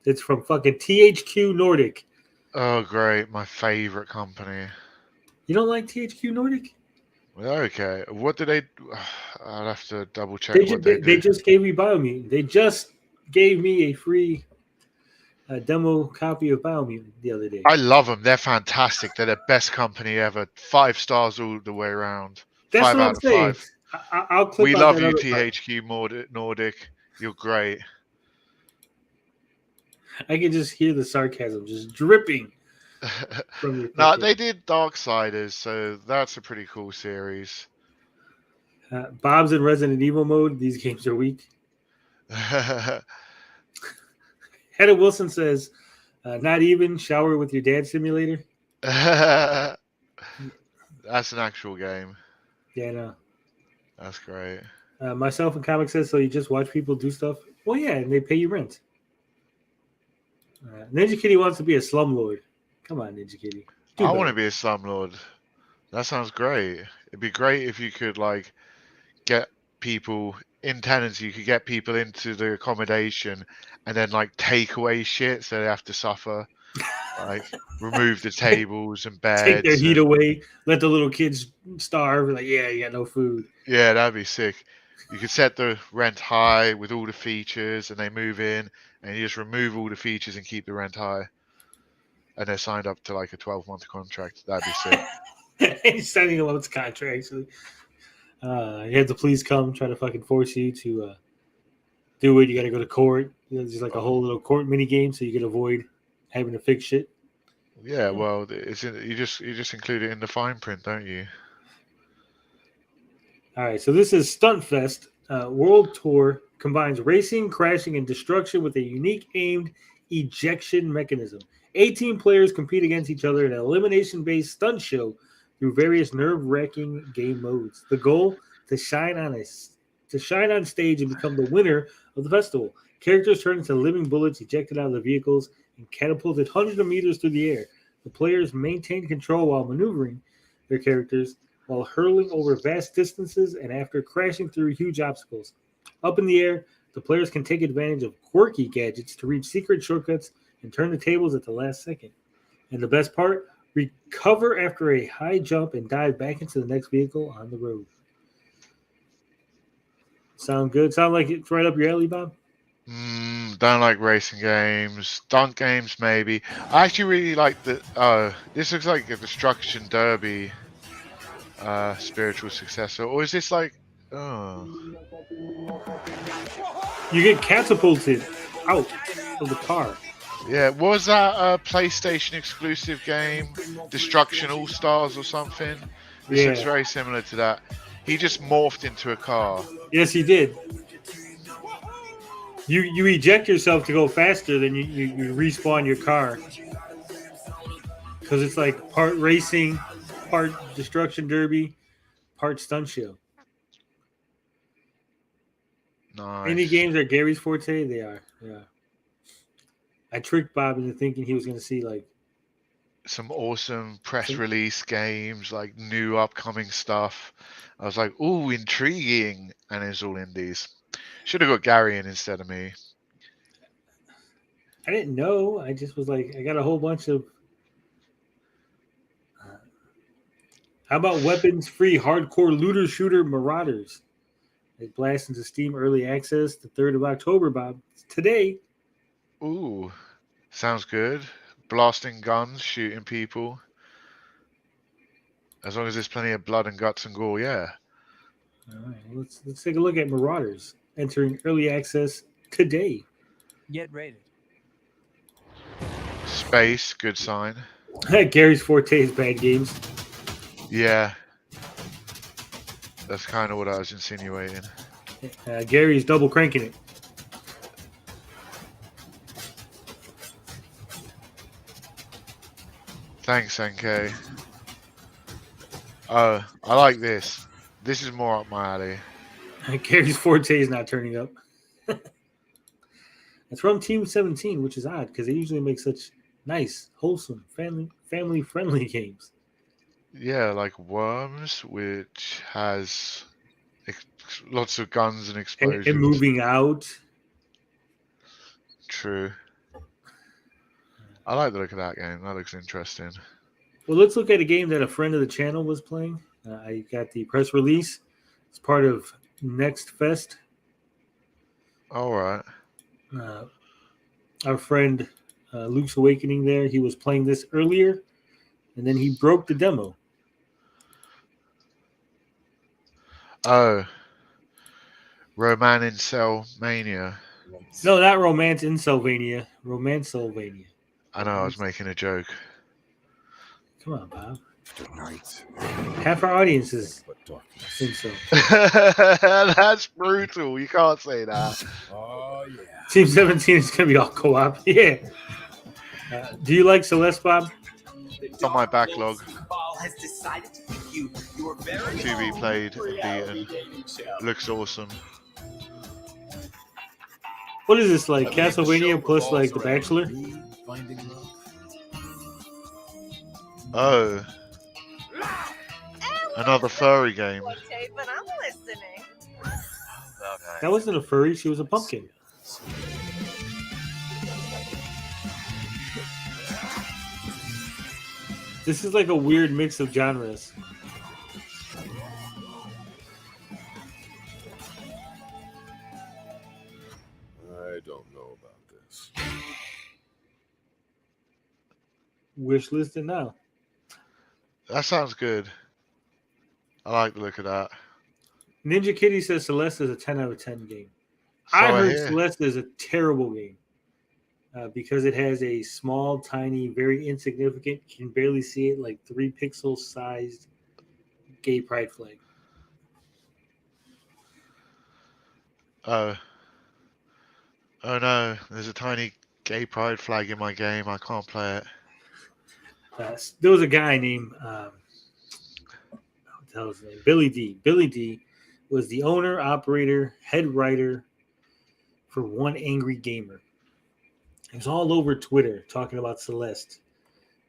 it's from fucking THQ Nordic. Oh, great. My favorite company. You don't like THQ Nordic? Well, okay. What did they... I'll have to double check what they They did. just gave me Biomutant. They just gave me a free demo copy of Biomutant the other day. I love them. They're fantastic. They're the best company ever. 5 stars all the way around. That's 5 what out I'm of saying. 5. I'll clip We out love that you, other part. THQ Nordic. You're great. I can just hear the sarcasm just dripping from your No, fucking... they did Darksiders, so that's a pretty cool series. Bob's in Resident Evil mode. These games are weak. Hedda Wilson says, not even shower with your dad simulator. That's an actual game. Yeah, I know. That's great. Myself and Comic says, so you just watch people do stuff? Well, yeah, and they pay you rent. Ninja Kitty wants to be a slumlord. Come on, Ninja Kitty. I want to be a slumlord. That sounds great. It'd be great if you could, like, get people in Tenants. You could get people into the accommodation and then, like, take away shit so they have to suffer. Like, remove the tables and beds. Take their heat away. Let the little kids starve. Like, yeah, you got no food. Yeah, that'd be sick. You could set the rent high with all the features, and they move in, and you just remove all the features and keep the rent high. And they're signed up to like a 12-month contract. That'd be sick. He's signing a loans contract, actually. You have the police come try to fucking force you to do it. You got to go to court. There's like a whole little court mini game, so you can avoid having to fix shit. Yeah, well, you just include it in the fine print, don't you? All right, so this is Stuntfest World Tour combines racing, crashing, and destruction with a unique aimed ejection mechanism. 18 players compete against each other in an elimination-based stunt show through various nerve-wracking game modes. The goal: to shine on stage and become the winner of the festival. Characters turn into living bullets ejected out of the vehicles and catapulted hundreds of meters through the air. The players maintain control while maneuvering their characters, while hurling over vast distances and after crashing through huge obstacles. Up in the air, the players can take advantage of quirky gadgets to reach secret shortcuts and turn the tables at the last second. And the best part, recover after a high jump and dive back into the next vehicle on the road. Sound good? Sound like it's right up your alley, Bob? Don't like racing games. Stunt games, maybe. I actually really like the... this looks like a Destruction Derby spiritual successor. Or is this like... Oh. You get catapulted out of the car. Yeah, was that a PlayStation exclusive game? Destruction All Stars or something? This looks very similar to that. He just morphed into a car. Yes, he did. You eject yourself to go faster, then you respawn your car. Because it's like part racing, part Destruction Derby, part stunt show. Nice. Any games are Gary's forte? They are. Yeah. I tricked Bob into thinking he was going to see like some awesome press release games, like new upcoming stuff. I was like, ooh, intriguing. And it's all indies. Should have got Gary in instead of me. I didn't know. I just was like, I got a whole bunch of How about weapons-free hardcore looter shooter Marauders? It blasts into Steam Early Access the 3rd of October, Bob. It's today. Ooh, sounds good. Blasting guns, shooting people. As long as there's plenty of blood and guts and gore, yeah. All right, let's take a look at Marauders entering Early Access today. Get rated. Space, good sign. Gary's forte is bad games. Yeah. That's kind of what I was insinuating. Gary's double cranking it. Thanks, NK. Oh, I like this. This is more up my alley. Gary's forte is not turning up. It's from Team 17, which is odd because they usually make such nice, wholesome, family-friendly games. Yeah, like Worms, which has lots of guns and explosions. And moving out. True. I like the look of that game. That looks interesting. Well, let's look at a game that a friend of the channel was playing. I got the press release. It's part of Next Fest. All right. Our friend Luke's Awakening there, he was playing this earlier, and then he broke the demo. Oh. Roman in Cell Mania. No, not Romance in Sylvania. Romance-Sylvania. I know, I was making a joke. Come on, Bob. Tonight. Half our audience is in so. That's brutal. You can't say that. Oh, yeah. Team 17 is going to be all co-op. Yeah. Do you like Celeste, Bob? It's on my backlog. Has decided to give you your very To be played and beaten. Looks awesome. What is this, like Castlevania plus like The Bachelor? Oh. Another furry game. But I'm listening. That wasn't a furry, she was a pumpkin. This is like a weird mix of genres. I don't know about this. Wish listed now. That sounds good. I like the look of that. Ninja Kitty says Celeste is a 10 out of 10 game. So I I heard hear. Celeste is a terrible game because it has a small, tiny, very insignificant, you can barely see it, like 3 pixel sized gay pride flag. Oh. Oh no, there's a tiny gay pride flag in my game. I can't play it. There was a guy named what the hell is his name? Billy D. Billy D was the owner, operator, head writer for One Angry Gamer. He was all over Twitter talking about Celeste,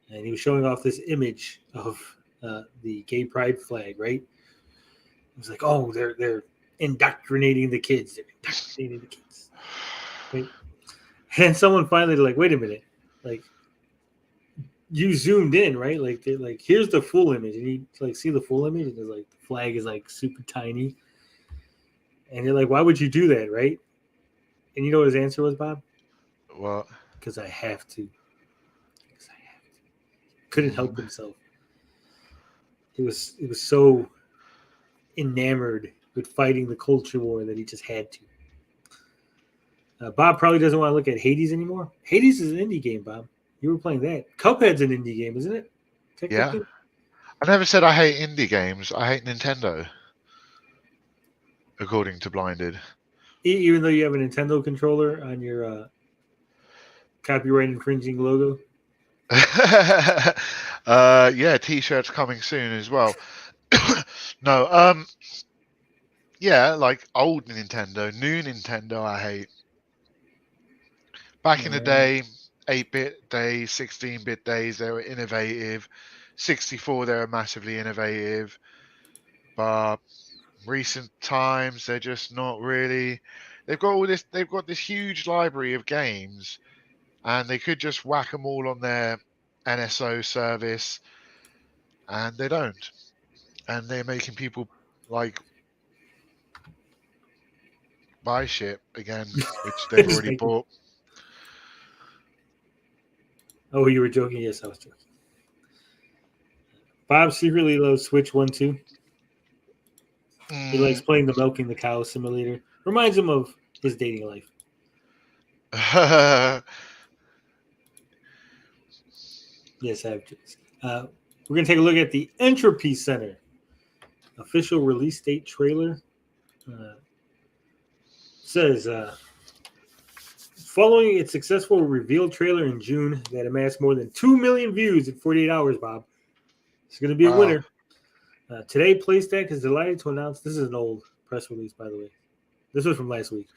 and he was showing off this image of the gay pride flag. Right? It was like, oh, they're indoctrinating the kids. They're indoctrinating the kids. Right? And someone finally like, wait a minute, like. You zoomed in, right? Like here's the full image, and you like see the full image, and there's like the flag is like super tiny, and you're like, why would you do that, right? And you know what his answer was, Bob? What? Because I have to. Couldn't help himself. He was so enamored with fighting the culture war that he just had to. Bob probably doesn't want to look at Hades anymore. Hades is an indie game, Bob. You were playing that. Cuphead's an indie game, isn't it? Yeah. I never said I hate indie games. I hate Nintendo. According to Blinded. Even though you have a Nintendo controller on your copyright infringing logo? Yeah, t-shirts coming soon as well. No, yeah, like old Nintendo, new Nintendo I hate. Back in the day, 8-bit days, 16-bit days, they were innovative. 64, they were massively innovative. But recent times, they're just not really. They've got this huge library of games, and they could just whack them all on their NSO service, and they don't. and they're making people like buy shit again, which they've Just already like- bought. Oh, you were joking? Yes, I was joking. Bob secretly loves Switch 1-2. He likes playing the milking the cow simulator. Reminds him of his dating life. Yes, I have. We're going to take a look at the Entropy Center official release date trailer. Says, following its successful reveal trailer in June that amassed more than 2 million views in 48 hours, Bob. It's going to be a winner. Today, PlayStack is delighted to announce, this is an old press release, by the way. This was from last week.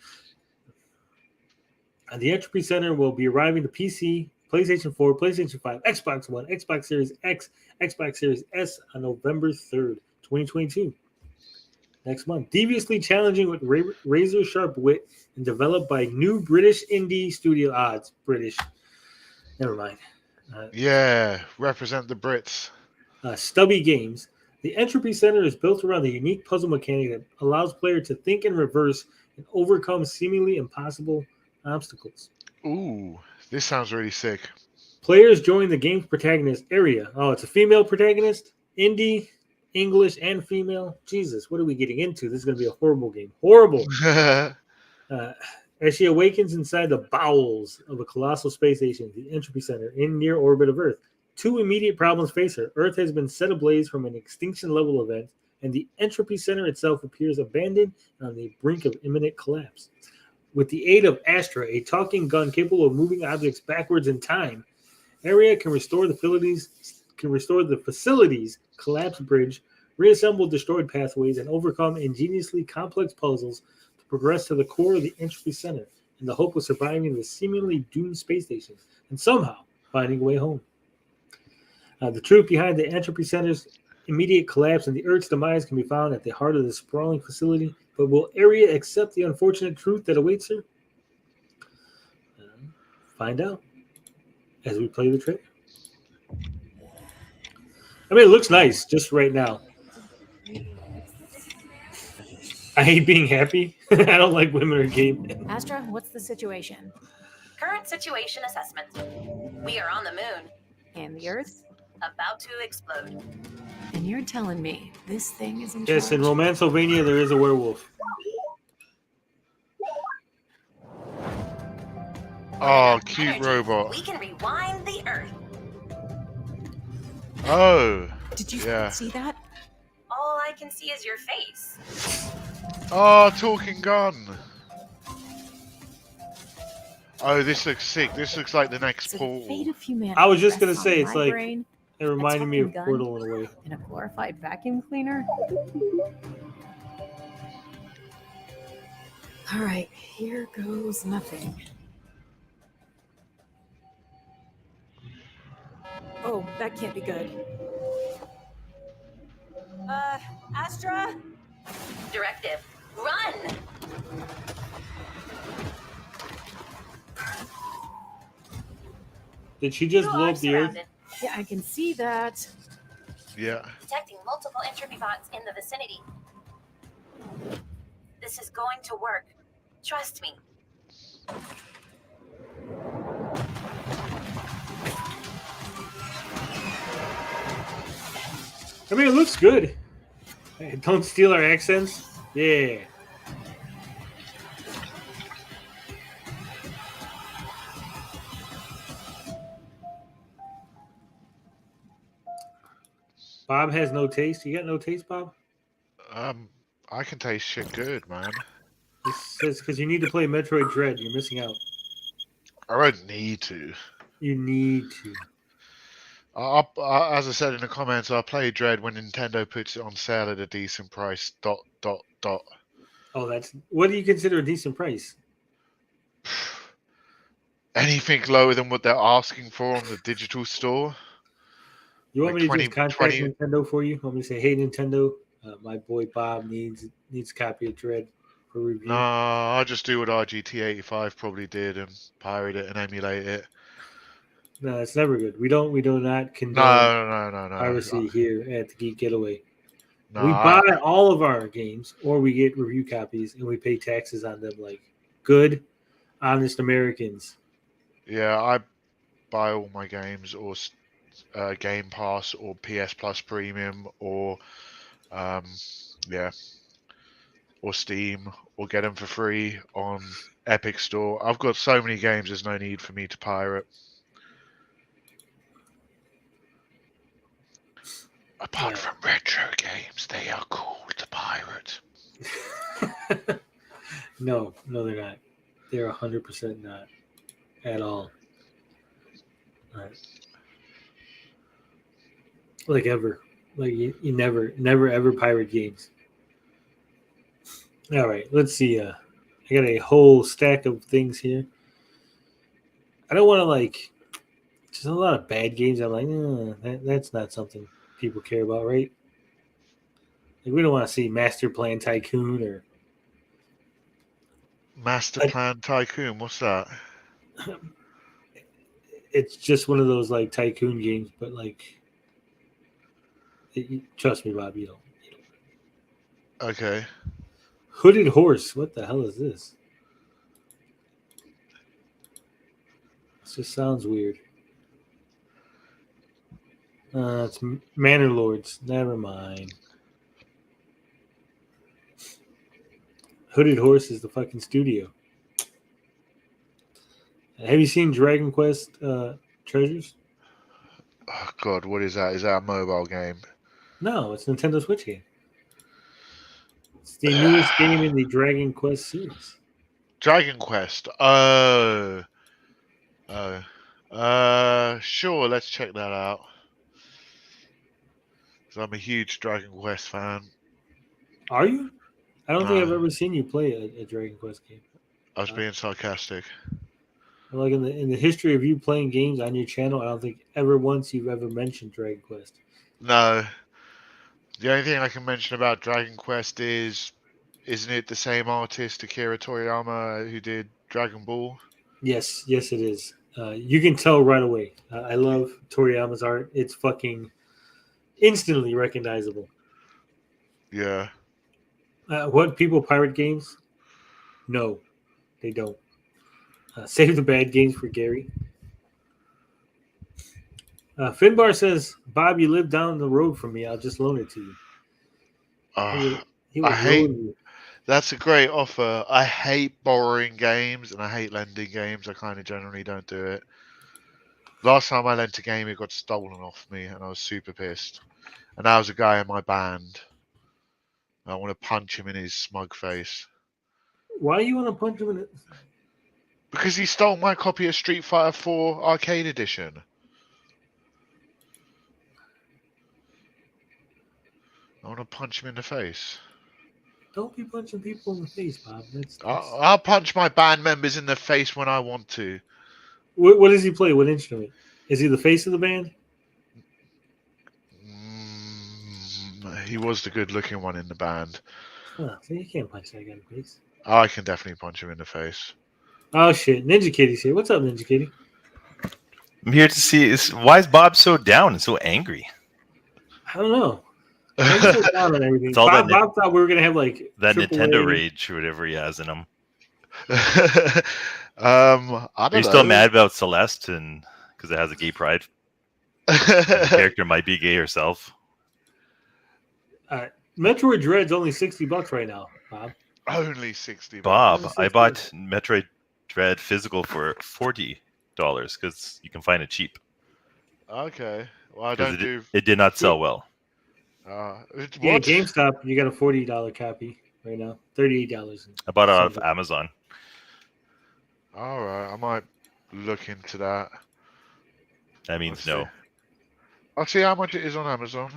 The Entropy Center will be arriving to PC, PlayStation 4, PlayStation 5, Xbox One, Xbox Series X, Xbox Series S on November 3rd, 2022. Next month. Deviously challenging with razor-sharp wit and developed by new British indie studio odds. British. Never mind. Yeah, represent the Brits. Stubby Games. The Entropy Center is built around the unique puzzle mechanic that allows players to think in reverse and overcome seemingly impossible obstacles. Ooh, this sounds really sick. Players join the game's protagonist, Area. Oh, it's a female protagonist? Indie, English, and female? Jesus, what are we getting into? This is going to be a horrible game. Horrible. As she awakens inside the bowels of a colossal space station, the Entropy Center, in near orbit of Earth. Two immediate problems face her. Earth has been set ablaze from an extinction-level event, and the Entropy Center itself appears abandoned and on the brink of imminent collapse. With the aid of Astra, a talking gun capable of moving objects backwards in time, Area can restore the facility's collapsed bridge, reassemble destroyed pathways, and overcome ingeniously complex puzzles to progress to the core of the Entropy Center in the hope of surviving the seemingly doomed space station and somehow finding a way home. The truth behind the Entropy Center's immediate collapse and the Earth's demise can be found at the heart of the sprawling facility, but will Area accept the unfortunate truth that awaits her? Find out as we play the trailer. I mean, it looks nice just right now. I hate being happy. I don't like women or game. Astra, what's the situation? Current situation assessment. We are on the moon. And the Earth? About to explode. And you're telling me this thing is in Yes, charge? in Romancovania, there is a werewolf. Oh, cute robot. We can rewind the Earth. Oh. Did you yeah. see that? All I can see is your face. Oh, talking gun. Oh, this looks sick. This looks like the next So the Portal. fate of humanity I was just going to rests say, on it's my like, brain, it reminded me of talking gun, Portal in a way. and a glorified vacuum cleaner. All right, here goes nothing. Oh, that can't be good. Astra? Directive. Run! Did she just You blow are up the Earth? surrounded. Yeah, I can see that. Yeah. Detecting multiple entropy bots in the vicinity. This is going to work. Trust me. I mean, it looks good. Hey, don't steal our accents. Yeah. Bob has no taste. You got no taste, Bob? I can taste shit good, man. It says because you need to play Metroid Dread. You're missing out. I don't need to. You need to. As I said in the comments, I'll play Dread when Nintendo puts it on sale at a decent price. ... Oh, that's what do you consider a decent price? Anything lower than what they're asking for on the digital store. You want Like me to 20 just contact 20 Nintendo for you? Want me to say, hey, Nintendo, my boy Bob needs a copy of Dread for review? No, I'll just do what RGT85 probably did and pirate it and emulate it. No, it's never good. We do not condone No. piracy here at the Geek Getaway. No, we buy all of our games, or we get review copies, and we pay taxes on them like good, honest Americans. Yeah, I buy all my games or Game Pass or PS Plus Premium or or Steam or get them for free on Epic Store. I've got so many games. There's no need for me to pirate. Apart from retro games, they are cool to pirate. No, they're not. They're 100% not at all. Like ever. Like you never ever pirate games. All right, let's see. I got a whole stack of things here. I don't want to just a lot of bad games. I'm like, that's not something people care about, right? Like we don't want to see Master Plan Tycoon or Master Plan Tycoon. What's that? It's just one of those like tycoon games, but trust me, Bob, you don't. Okay. Hooded Horse. What the hell is this? This just sounds weird. It's Manor Lords. Never mind. Hooded Horse is the fucking studio. Have you seen Dragon Quest Treasures? Oh God, what is that? Is that a mobile game? No, it's a Nintendo Switch game. It's the newest game in the Dragon Quest series. Dragon Quest. Sure, let's check that out. 'Cause I'm a huge Dragon Quest fan. Are you? I don't think I've ever seen you play a Dragon Quest game. I was being sarcastic. Like in the history of you playing games on your channel, I don't think ever once you've ever mentioned Dragon Quest. No. The only thing I can mention about Dragon Quest is, isn't it the same artist, Akira Toriyama, who did Dragon Ball? Yes, it is. You can tell right away. I love Toriyama's art. It's fucking instantly recognizable. Yeah. What people pirate games? No, they don't. Save the bad games for Gary. Finbar says, Bob, you live down the road from me. I'll just loan it to you. I hate. That's a great offer. I hate borrowing games and I hate lending games. I kind of generally don't do it. Last time I lent a game, it got stolen off me and I was super pissed. And that was a guy in my band. I want to punch him in his smug face. Why do you want to punch him in it? Because he stole my copy of Street Fighter 4 Arcade Edition. I want to punch him in the face. Don't be punching people in the face, Bob. I'll punch my band members in the face when I want to. What does he play? What instrument? Is he the face of the band? He was the good-looking one in the band. Oh, so you can't punch that guy in the face. I can definitely punch him in the face. Oh, shit. Ninja Kitty's here. What's up, Ninja Kitty? I'm here to see, why is Bob so down and so angry? I don't know. I'm so down on everything. It's all Bob thought we were going to have like that Nintendo AAA. rage or whatever he has in him. I don't know. Are you still mad about Celeste and because it has a gay pride? The character might be gay herself. Metroid Dread's only $60 right now, Bob. Only $60. Bob, I bought Metroid Dread physical for $40 because you can find it cheap. Okay. Well, I don't do. It did not sell well. Yeah, GameStop, you got a $40 copy right now. $38. I bought it off Amazon. All right, I might look into that. That means no. I'll see how much it is on Amazon.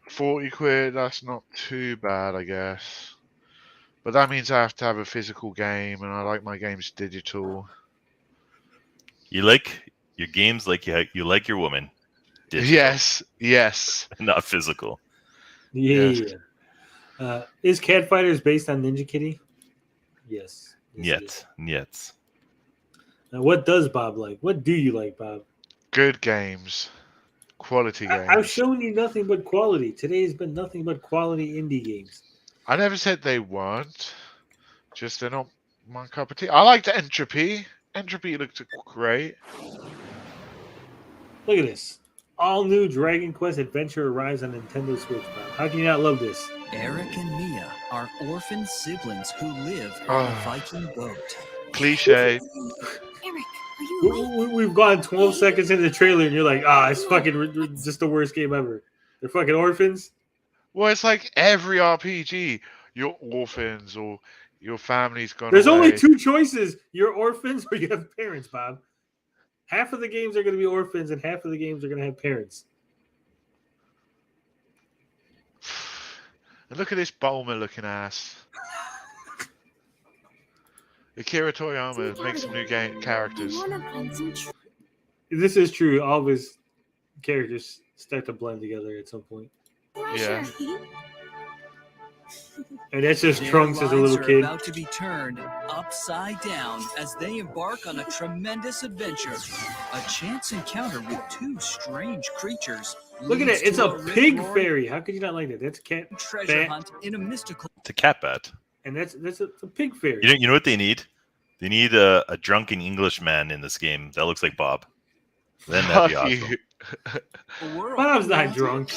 40 quid, that's not too bad, I guess. But that means I have to have a physical game, and I like my games digital. You like your games like you like your woman. Digital. Yes. Not physical. Yeah. Is Catfighters based on Ninja Kitty? Yes. Yet. Now, what does Bob like? What do you like, Bob? Good games. quality games. I've shown you nothing but quality. Today has been nothing but quality indie games. I never said they weren't. Just they're not my cup of tea. I liked Entropy. Entropy looked great. Look at this. All new Dragon Quest Adventure arrives on Nintendo Switch. Bob. How can you not love this? Eric and Mia are orphan siblings who live on a Viking boat. Cliche. Eric, are you awake? We've gone 12 seconds into the trailer and you're like, it's fucking just the worst game ever. They're fucking orphans. Well, it's like every RPG. You're orphans or your family's gone There's away. only two choices. You're orphans or you have parents, Bob. Half of the games are going to be orphans and half of the games are going to have parents. And look at this Bulma looking ass. Akira Toriyama makes some new characters. This is true. All of his characters start to blend together at some point. Yeah. And that's just Their Trunks as a lives little are kid. about to be turned upside down as they embark on a tremendous adventure. A chance encounter with two strange creatures. Look at leads it. It's to a rip pig roaring fairy. How could you not like that? That's a cat. treasure bat, hunt in a mystical. It's a cat bat. and that's a pig fairy. You know what they need? They need a drunken Englishman in this game that looks like Bob. Then that'd be awesome. Bob's not drunk.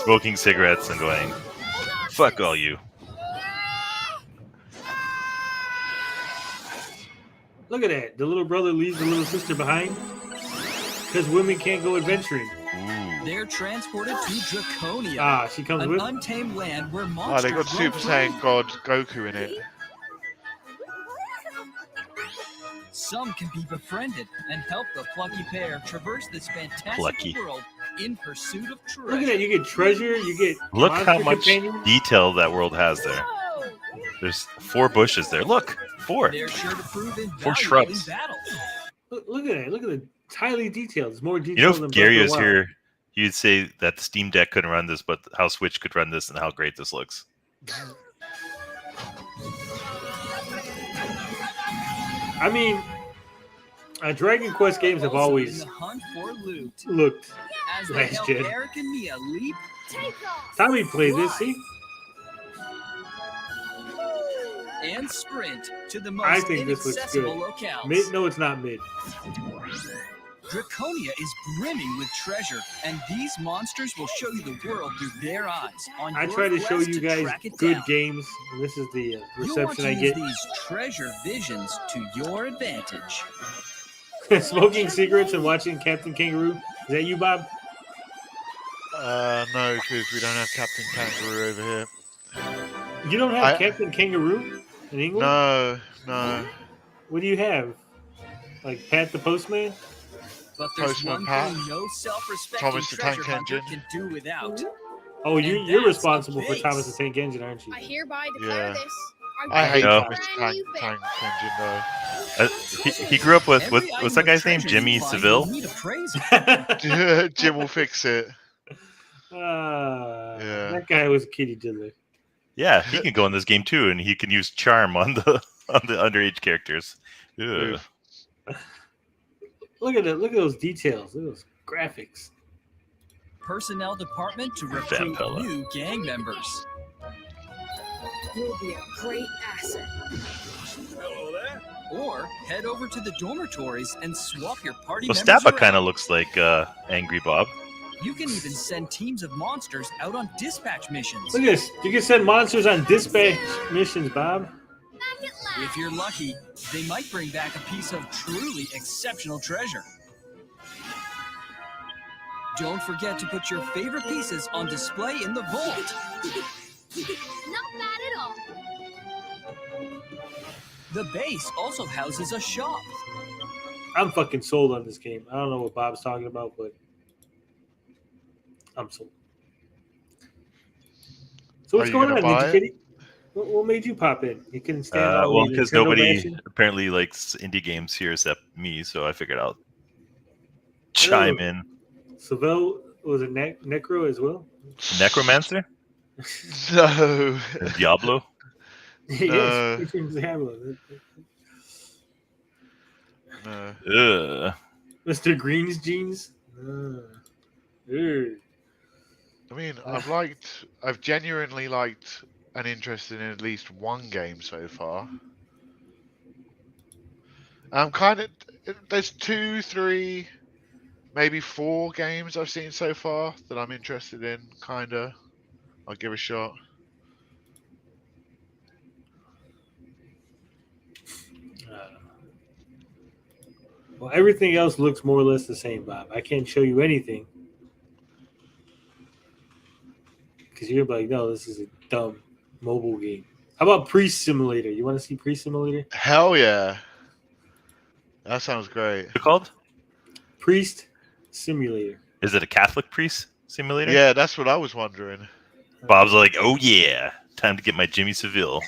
Smoking cigarettes and going, "Fuck all you." Look at that. The little brother leaves the little sister behind because women can't go adventuring. They're transported to Draconia. She comes an with. untamed land where Oh, monsters they got roam Super free. Saiyan God Goku in it. Some can be befriended and help the plucky pair traverse this fantastic Plucky. world in pursuit of treasure. Look at that. You get treasure. You get Look monster how much companion. detail that world has there. There's 4 bushes there. Look, 4. They're sure to prove 4 invaluable shrubs. in battle. Look at that. Look at the highly detailed. It's more You know, detailed if than Gary Breath of was the Wild. here, you'd say that the Steam Deck couldn't run this, but how Switch could run this and how great this looks. I mean, Dragon Quest games have Also always in the hunt for loot. looked As they last help gen. Eric and Mia leap, Tommy played this, see? and sprint to the I most think this looks inaccessible good. locales. Mid? No, it's not mid. Draconia is brimming with treasure, and these monsters will show you the world through their eyes. On I your try to show quest you to guys track it good down. games, and this is the You'll want reception to I use get. these treasure visions to your advantage. Smoking cigarettes and watching Captain Kangaroo. Is that you, Bob? No, because we don't have Captain Kangaroo over here. You don't have Captain Kangaroo in England? No. What do you have? Like Pat the Postman? But there's Postman one Pat, thing no self-respecting Thomas the treasure Tank hunter Engine. can do without. Oh, And you're that's responsible a for base. Thomas the Tank Engine, aren't you? I hereby declare Yeah. this. I hate No. Thomas the Tank Engine though. He grew up with, Every what's item that of guy's name? treasure you Jimmy find, Seville? you'll need appraisal. Jim will fix it. That guy was a kitty diddler. Yeah, he can go in this game too, and he can use charm on the underage characters. Ugh. Look at it. Look at those details. Look at those graphics. Personnel department to recruit Vampella. new gang members. You'll be a great asset. Or head over to the dormitories and swap your party Well, members Stappa around. kind of looks like Angry Bob. You can even send teams of monsters out on dispatch missions. Look at this. You can send monsters on dispatch missions, Bob. If you're lucky, they might bring back a piece of truly exceptional treasure. Don't forget to put your favorite pieces on display in the vault. Not bad at all. The base also houses a shop. I'm fucking sold on this game. I don't know what Bob's talking about, but I'm sold. So what's Are you going on, gonna buy Ninja it? Kitty? What made you pop in? You can stand out. Well, because nobody apparently likes indie games here except me, so I figured I'll chime in. Seville was a Necro as well? Necromancer? No. Diablo? Yes, featuring Diablo. No. Ugh. Mr. Green's jeans? Ew. I mean, I've genuinely liked and interested in at least one game so far. There's 2, 3, maybe 4 games I've seen so far that I'm interested in. Kinda, I'll give a shot. Well, everything else looks more or less the same, Bob. I can't show you anything because you're like, no, this is a dumb mobile game. How about Priest Simulator? You want to see Priest Simulator? Hell yeah. That sounds great. What's it called? Priest Simulator. Is it a Catholic priest simulator? Yeah, that's what I was wondering. Bob's like, oh yeah, time to get my Jimmy Seville.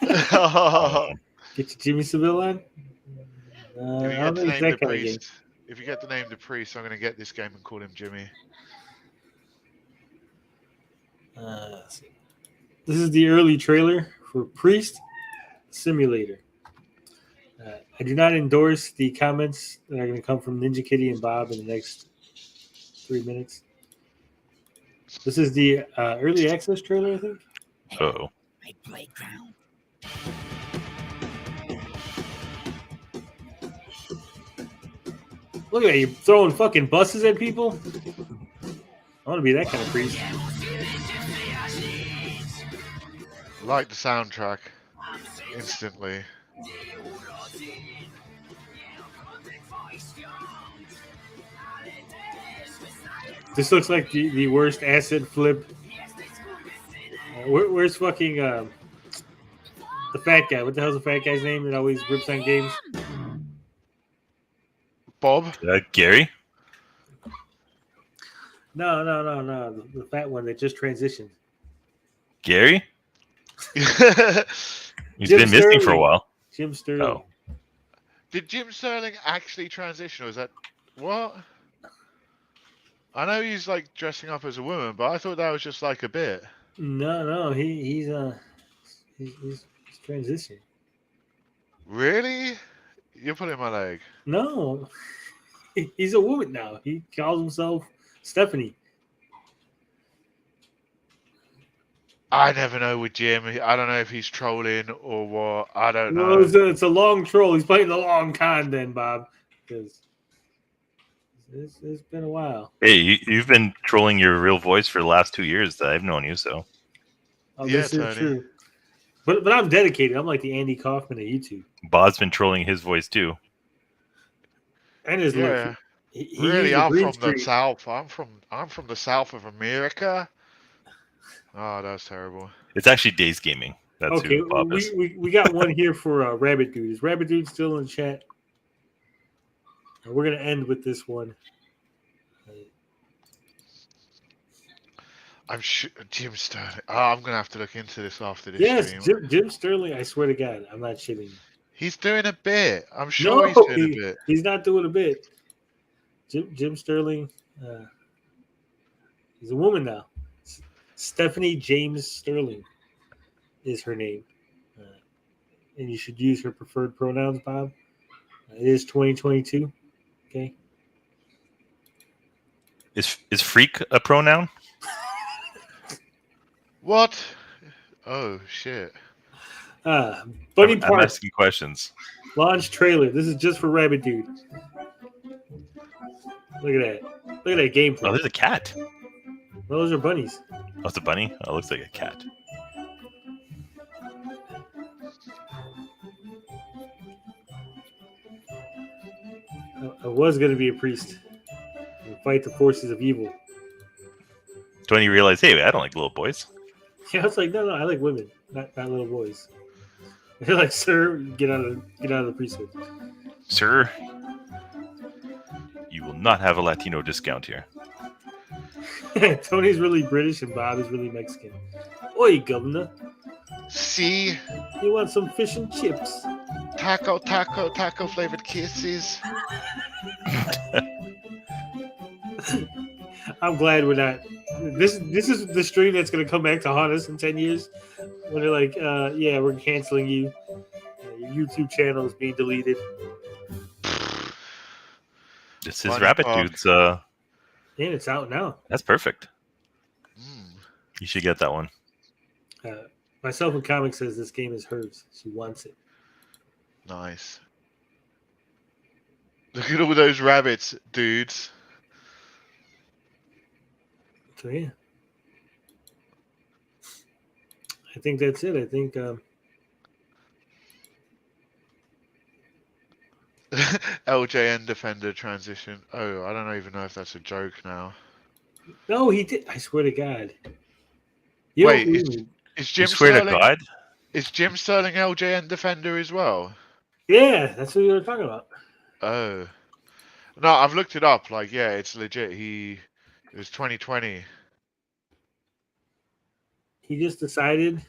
Get your Jimmy Seville on? If you get to name the priest, I'm going to get this game and call him Jimmy. Let's see. This is the early trailer for Priest Simulator. I do not endorse the comments that are going to come from Ninja Kitty and Bob in the next 3 minutes. This is the early access trailer, I think. Oh. My playground. Look at that, you throwing fucking buses at people? I want to be that kind of priest. Like the soundtrack instantly. This looks like the worst asset flip. Where's fucking the fat guy? What the hell's the fat guy's name that always rips on games? Bob? Gary? No. The fat one that just transitioned. Gary? He's Jim been missing Sterling. for a while. Jim Sterling. Oh. Did Jim Sterling actually transition, or is that what? I know he's like dressing up as a woman, but I thought that was just like a bit. No, he's transitioning. Really? You're pulling my leg. No, he's a woman now. He calls himself Stephanie. I never know with Jim. I don't know if he's trolling or what. I don't know. Well, it's a long troll. He's playing the long con then, Bob, because it's been a while. Hey, you've been trolling your real voice for the last 2 years that I've known you, so. Oh, yeah, this is true. But I'm dedicated. I'm like the Andy Kaufman of YouTube. Bob's been trolling his voice too. And his yeah. look. He Really, I'm from Street. the south. I'm from the south of America. Oh, that's terrible. It's actually Days Gaming. That's Okay, who Bob is. we got one here for Rabbit Dude. Is Rabbit Dude still in the chat? We're gonna end with this one. I'm sure Jim Sterling. Oh, I'm gonna have to look into this after this Yes, stream. Jim Sterling. I swear to God, I'm not shitting you. He's doing a bit. I'm sure he's doing a bit. He's not doing a bit. Jim Sterling. He's a woman now. Stephanie James Sterling is her name, and you should use her preferred pronouns, Bob. It is 2022. Okay. Is freak a pronoun? What? Oh shit. Bunny I'm Park asking questions. launch trailer. This is just for Rabbit Dude. Look at that. Look at that gameplay. Oh, there's a cat. Well, those are bunnies. Oh, it's a bunny? Oh, it looks like a cat. I was going to be a priest and fight the forces of evil. Don't you realize, hey, I don't like little boys. Yeah, it's like, no, I like women, not little boys. They're like, sir, get out of the priesthood. Sir, you will not have a Latino discount here. Tony's really British and Bob is really Mexican. Oi, governor. See? You want some fish and chips? Taco flavored kisses. I'm glad we're not. This is the stream that's going to come back to haunt us in 10 years. When they're like, yeah, we're canceling you. Your YouTube channel is being deleted. This is Rabbit Dude's And it's out now. That's perfect. You should get that one. Myself in Comics says this game is hers. She wants it. Nice. Look at all those rabbits, dudes. So yeah, I think that's it. I think LJN Defender transition. Oh, I don't even know if that's a joke now. no, he did. I swear to God. Wait, is Jim swear Sterling? to God? Is Jim Sterling LJN Defender as well? Yeah, that's what you were talking about. Oh, no, I've looked it up. Like, yeah, it's legit. It was 2020. He just decided.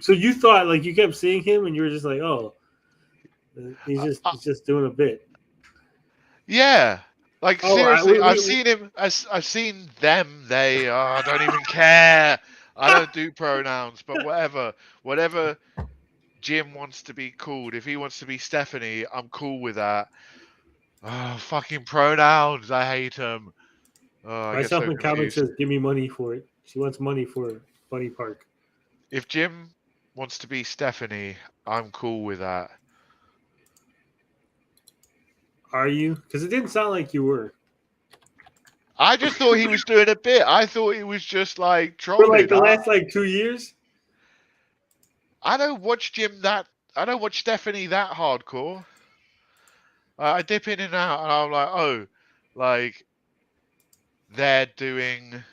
So you thought, like, you kept seeing him, and you were just like, "Oh, he's just doing a bit." Yeah, like Oh, seriously, I've seen him. I've seen them. They. I don't even care. I don't do pronouns, but whatever Jim wants to be called. If he wants to be Stephanie, I'm cool with that. Oh, fucking pronouns! I hate them. Oh, I get Myself so in Comics confused. says, "Give me money for it." She wants money for Bunny Park. If Jim wants to be Stephanie, I'm cool with that. Are you? Because it didn't sound like you were. I just thought he was doing a bit. I thought he was just like For trolling. like the last 2 years. I don't watch I don't watch Stephanie that hardcore. I dip in and out, and I'm like, oh, like they're doing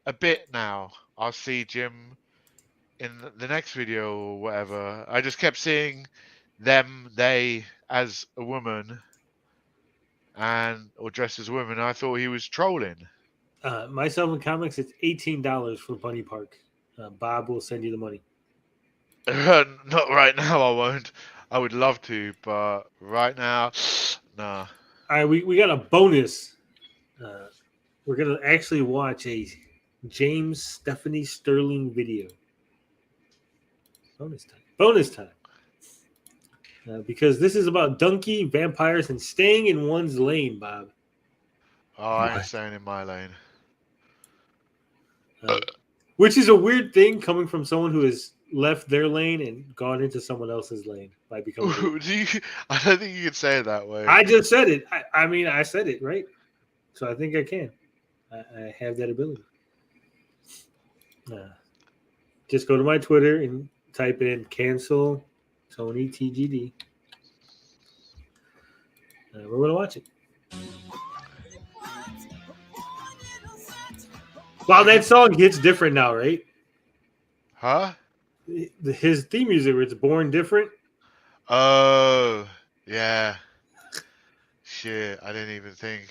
a bit now. I'll see Jim in the next video or whatever. I just kept seeing they as a woman, or dressed as a woman. I thought he was trolling. Myself in Comics, it's $18 for Bunny Park. Bob will send you the money. Not right now. I won't. I would love to, but right now, nah. All right, we got a bonus. We're gonna actually watch a James Stephanie Sterling video. Bonus time. Because this is about donkey, vampires, and staying in one's lane, Bob. Oh, I ain't staying in my lane. Which is a weird thing coming from someone who has left their lane and gone into someone else's lane by becoming. I don't think you can say it that way. I just said it. I mean, I said it, right? So I think I can. I have that ability. Just go to my Twitter and type in cancel Tony TGD. We're going to watch it. Wow, that song hits different now, right? Huh? His theme music, where it's born different. Oh, yeah. Shit, I didn't even think.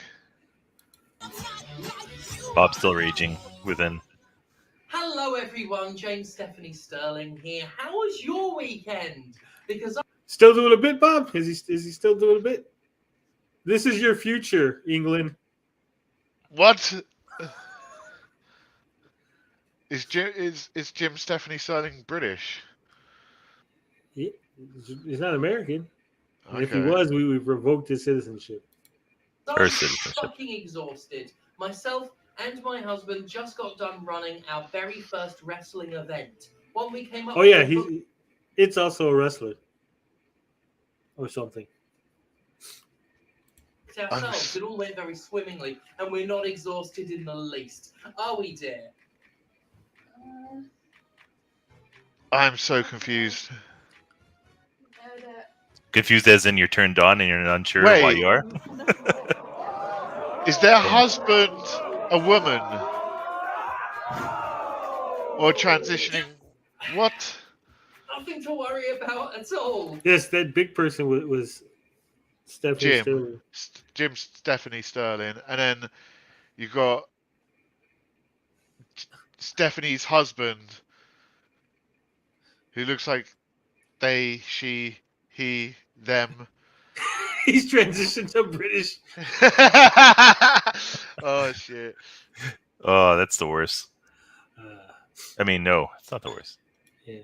Bob's still raging within. Hello, everyone. James Stephanie Sterling here. How was your weekend? Because Still doing a bit, Bob? Is he still doing a bit? This is your future, England. What? Is Jim Stephanie Sterling British? He's not American. And Okay. if he was, we've revoked his citizenship. I'm fucking exhausted. Myself and my husband just got done running our very first wrestling event. One we came up Oh yeah, with it's also a wrestler or something. ourselves. It all went very swimmingly, and we're not exhausted in the least. Are we, dear? I'm so confused. Confused as in you're turned on and you're unsure why you are? Is their husband a woman? Or transitioning? What? Nothing to worry about at all. Yes, that big person was Stephanie Sterling. Jim Stephanie Sterling. And then you got Stephanie's husband, who looks like they, she, he, them. He's transitioned to British. Oh, shit. Oh, that's the worst. I mean, no, it's not the worst. Yeah.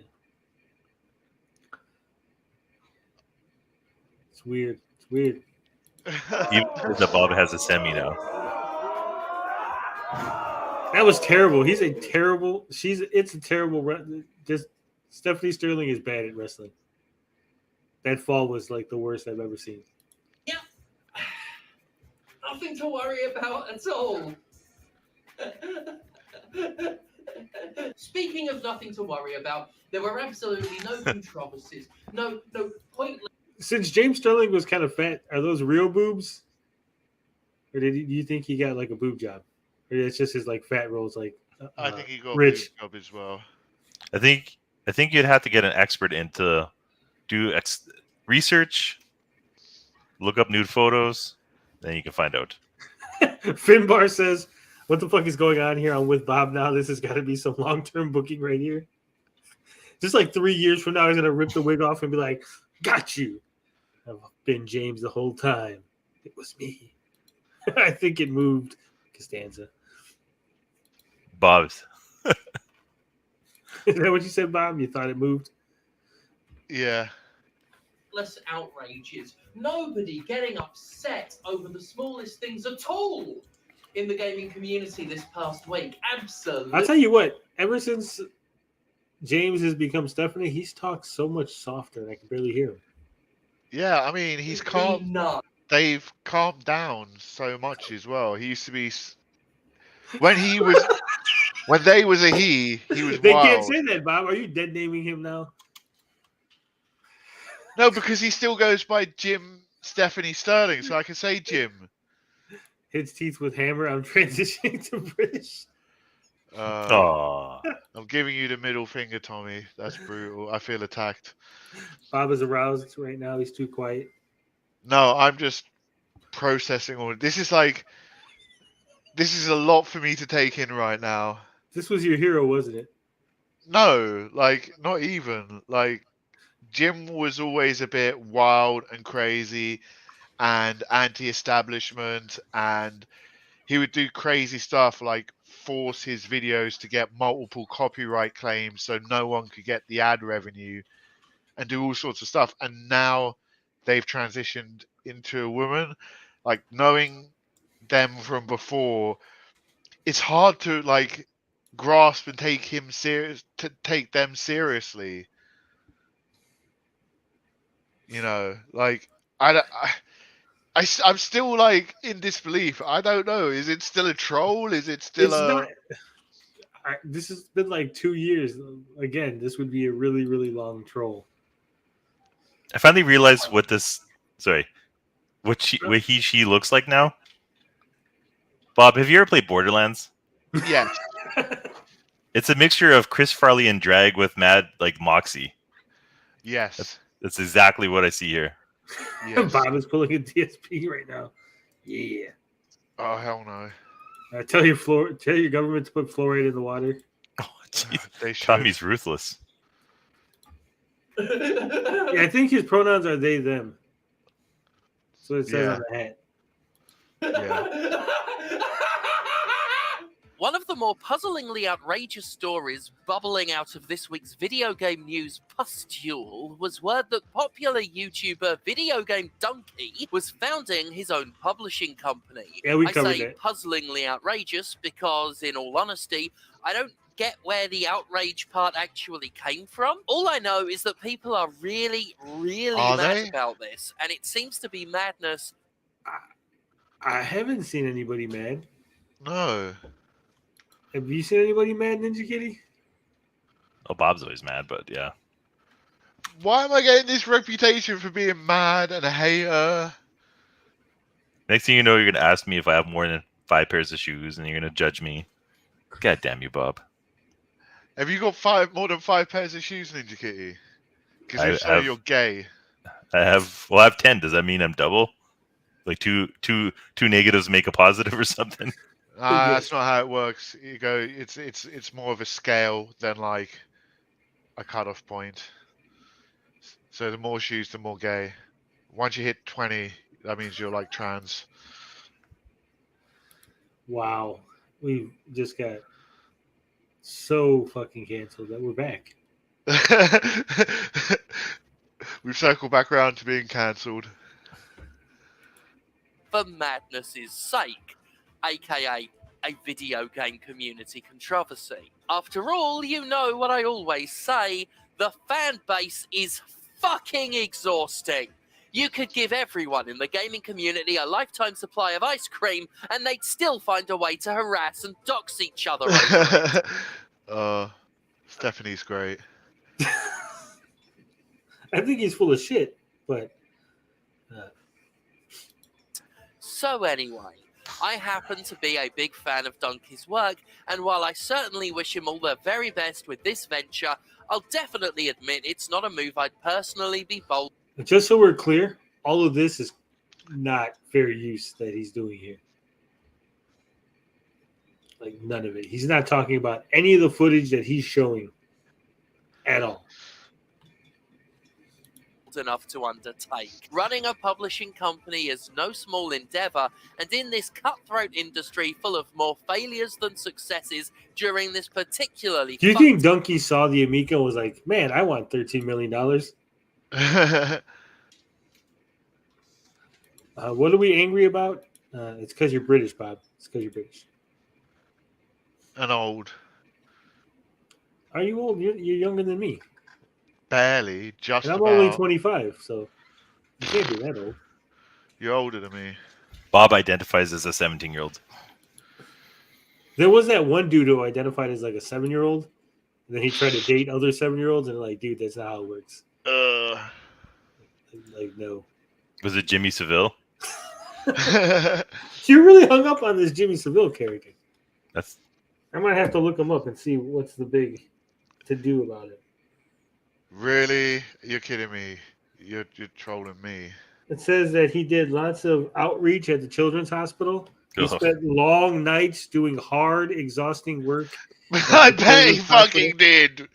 It's weird. It's weird. Even the Bob has a semi now. That was terrible. It's a terrible. Just Stephanie Sterling is bad at wrestling. That fall was like the worst I've ever seen. Yeah. Nothing to worry about at all. Speaking of nothing to worry about, there were absolutely no controversies, no pointless. Since James Sterling was kind of fat, are those real boobs, or do you think he got like a boob job, or it's just his like fat rolls? Like I think he got rich a boob job as well. I think you'd have to get an expert in to do research, look up nude photos, then you can find out. Finbar says, "What the fuck is going on here? I'm with Bob now. This has got to be some long-term booking right here. Just like 3 years from now, he's gonna rip the wig off and be like, "Got you. I've been James the whole time. It was me." I think it moved. Costanza. Bob's. Is that what you said, Bob? You thought it moved? Yeah. Less outrages. Nobody getting upset over the smallest things at all in the gaming community this past week. Absolutely. I'll tell you what. Ever since James has become Stephanie, he's talked so much softer, and I can barely hear him. Yeah, I mean, he's calm. They've calmed down so much as well. He used to be when they was a he was They wild. can't say that, Bob. Are you dead naming him now? No, because he still goes by Jim Stephanie Sterling, so I can say Jim. Hits teeth with hammer. I'm transitioning to British. I'm giving you the middle finger, Tommy. That's brutal. I feel attacked. Bob is aroused right now. He's too quiet. No, I'm just processing all. This is a lot for me to take in right now. This was your hero, wasn't it? No, like not even. Like Jim was always a bit wild and crazy and anti-establishment, and he would do crazy stuff like force his videos to get multiple copyright claims so no one could get the ad revenue and do all sorts of stuff. And now they've transitioned into a woman. Like, knowing them from before, it's hard to like grasp and take them seriously. You know, like I'm still like in disbelief. I don't know. Is it still a troll? Is it still Not. This has been like 2 years. Again, this would be a really, really long troll. I finally realized what she looks like now. Bob, have you ever played Borderlands? Yes. It's a mixture of Chris Farley and drag with mad like moxie. Yes. That's exactly what I see here. Yes. Bob is pulling a DSP right now. Yeah. Oh hell no! Tell your government to put fluoride in the water. Oh, jeez. They should. Tommy's ruthless. Yeah, I think his pronouns are they, them. So it says on the hat. Yeah. One of the more puzzlingly outrageous stories bubbling out of this week's video game news pustule was word that popular YouTuber Video Game Donkey was founding his own publishing company. Yeah, we I covered say that. puzzlingly outrageous because, in all honesty, I don't get where the outrage part actually came from. All I know is that people are really, really mad about this, and it seems to be madness. I haven't seen anybody mad. No. Have you seen anybody mad, Ninja Kitty? Oh, Bob's always mad, but yeah. Why am I getting this reputation for being mad and a hater? Next thing you know, you're going to ask me if I have more than 5 pairs of shoes, and you're going to judge me. God damn you, Bob. Have you got more than 5 pairs of shoes, Ninja Kitty? Because if so, you're gay. I have 10. Does that mean I'm double? Like two negatives make a positive or something? That's not how it works. You go. It's more of a scale than like a cutoff point. So the more shoes, the more gay. Once you hit 20, that means you're like trans. Wow, we just got so fucking canceled that we're back. We've circled back around to being cancelled. For madness's sake, aka a video game community controversy. After all, you know what I always say, the fan base is fucking exhausting. You could give everyone in the gaming community a lifetime supply of ice cream and they'd still find a way to harass and dox each other over it. Stephanie's great. I think he's full of shit, but... So anyway, I happen to be a big fan of Donkey's work, and while I certainly wish him all the very best with this venture, I'll definitely admit it's not a move I'd personally be bold. Just so we're clear, all of this is not fair use that he's doing here. Like, none of it. He's not talking about any of the footage that he's showing at all. Enough to undertake. Running a publishing company is no small endeavor, and in this cutthroat industry full of more failures than successes during this particularly... Do you think Donkey saw the Amico and was like, man, I want $13 million? What are we angry about? It's because you're British, Bob. It's because you're British. And old. Are you old? You're younger than me. Barely, just and I'm about. only 25, so you can't be that old. You're older than me. Bob identifies as a 17-year-old. There was that one dude who identified as like a 7-year-old, and then he tried to date other 7-year-olds, and like, dude, that's not how it works. Like, no. Was it Jimmy Seville? You really hung up on this Jimmy Seville character. That's. I might have to look him up and see what's the big to do about it. Really? You're kidding me. You're trolling me. It says that he did lots of outreach at the children's hospital. He spent long nights doing hard, exhausting work. I bet he fucking did.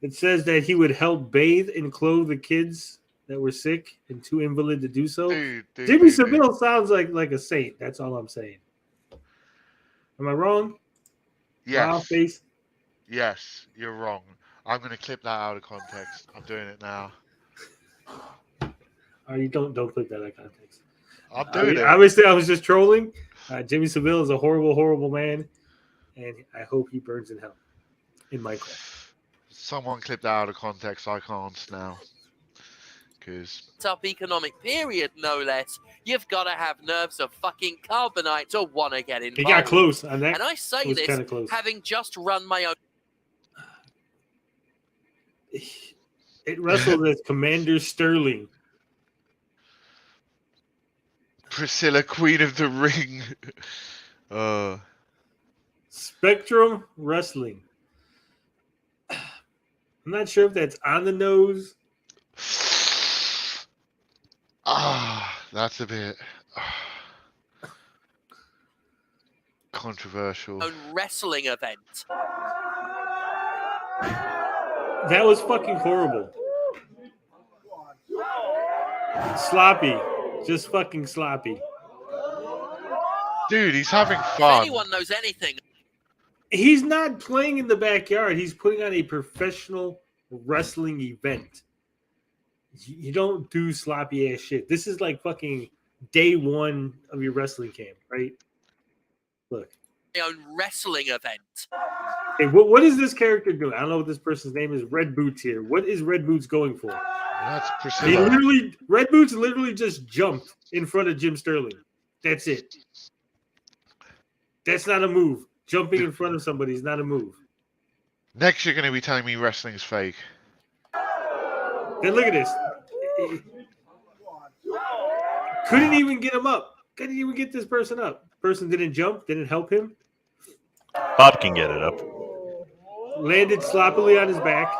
It says that he would help bathe and clothe the kids that were sick and too invalid to do so. Jimmy Seville sounds like a saint. That's all I'm saying. Am I wrong? Yes. Wow, face. Yes, you're wrong. I'm going to clip that out of context. I'm doing it now. You don't clip that out of context. I'm doing it. Obviously, I was just trolling. Jimmy Seville is a horrible, horrible man, and I hope he burns in hell in Minecraft. Someone clip that out of context. I can't now. Because tough economic period, no less. You've got to have nerves of fucking carbonite to want to get involved. He got close on that. And I say this having just run my own. It wrestled as Commander Sterling. Priscilla, Queen of the Ring. Spectrum Wrestling. I'm not sure if that's on the nose. That's a bit controversial. Own wrestling event. That was fucking horrible. Sloppy. Just fucking sloppy. Dude, he's having fun. If anyone knows anything. He's not playing in the backyard. He's putting on a professional wrestling event. You don't do sloppy ass shit. This is like fucking day one of your wrestling camp, right? Look. My own wrestling event. Hey, what is this character doing? I don't know what this person's name is. Red Boots here. What is Red Boots going for? That's Priscilla. Red Boots literally just jumped in front of Jim Sterling. That's it. That's not a move. Jumping in front of somebody is not a move. Next, you're going to be telling me wrestling's fake. Then look at this. Couldn't even get him up. Couldn't even get this person up. Person didn't jump, didn't help him. Bob can get it up. Landed sloppily on his back.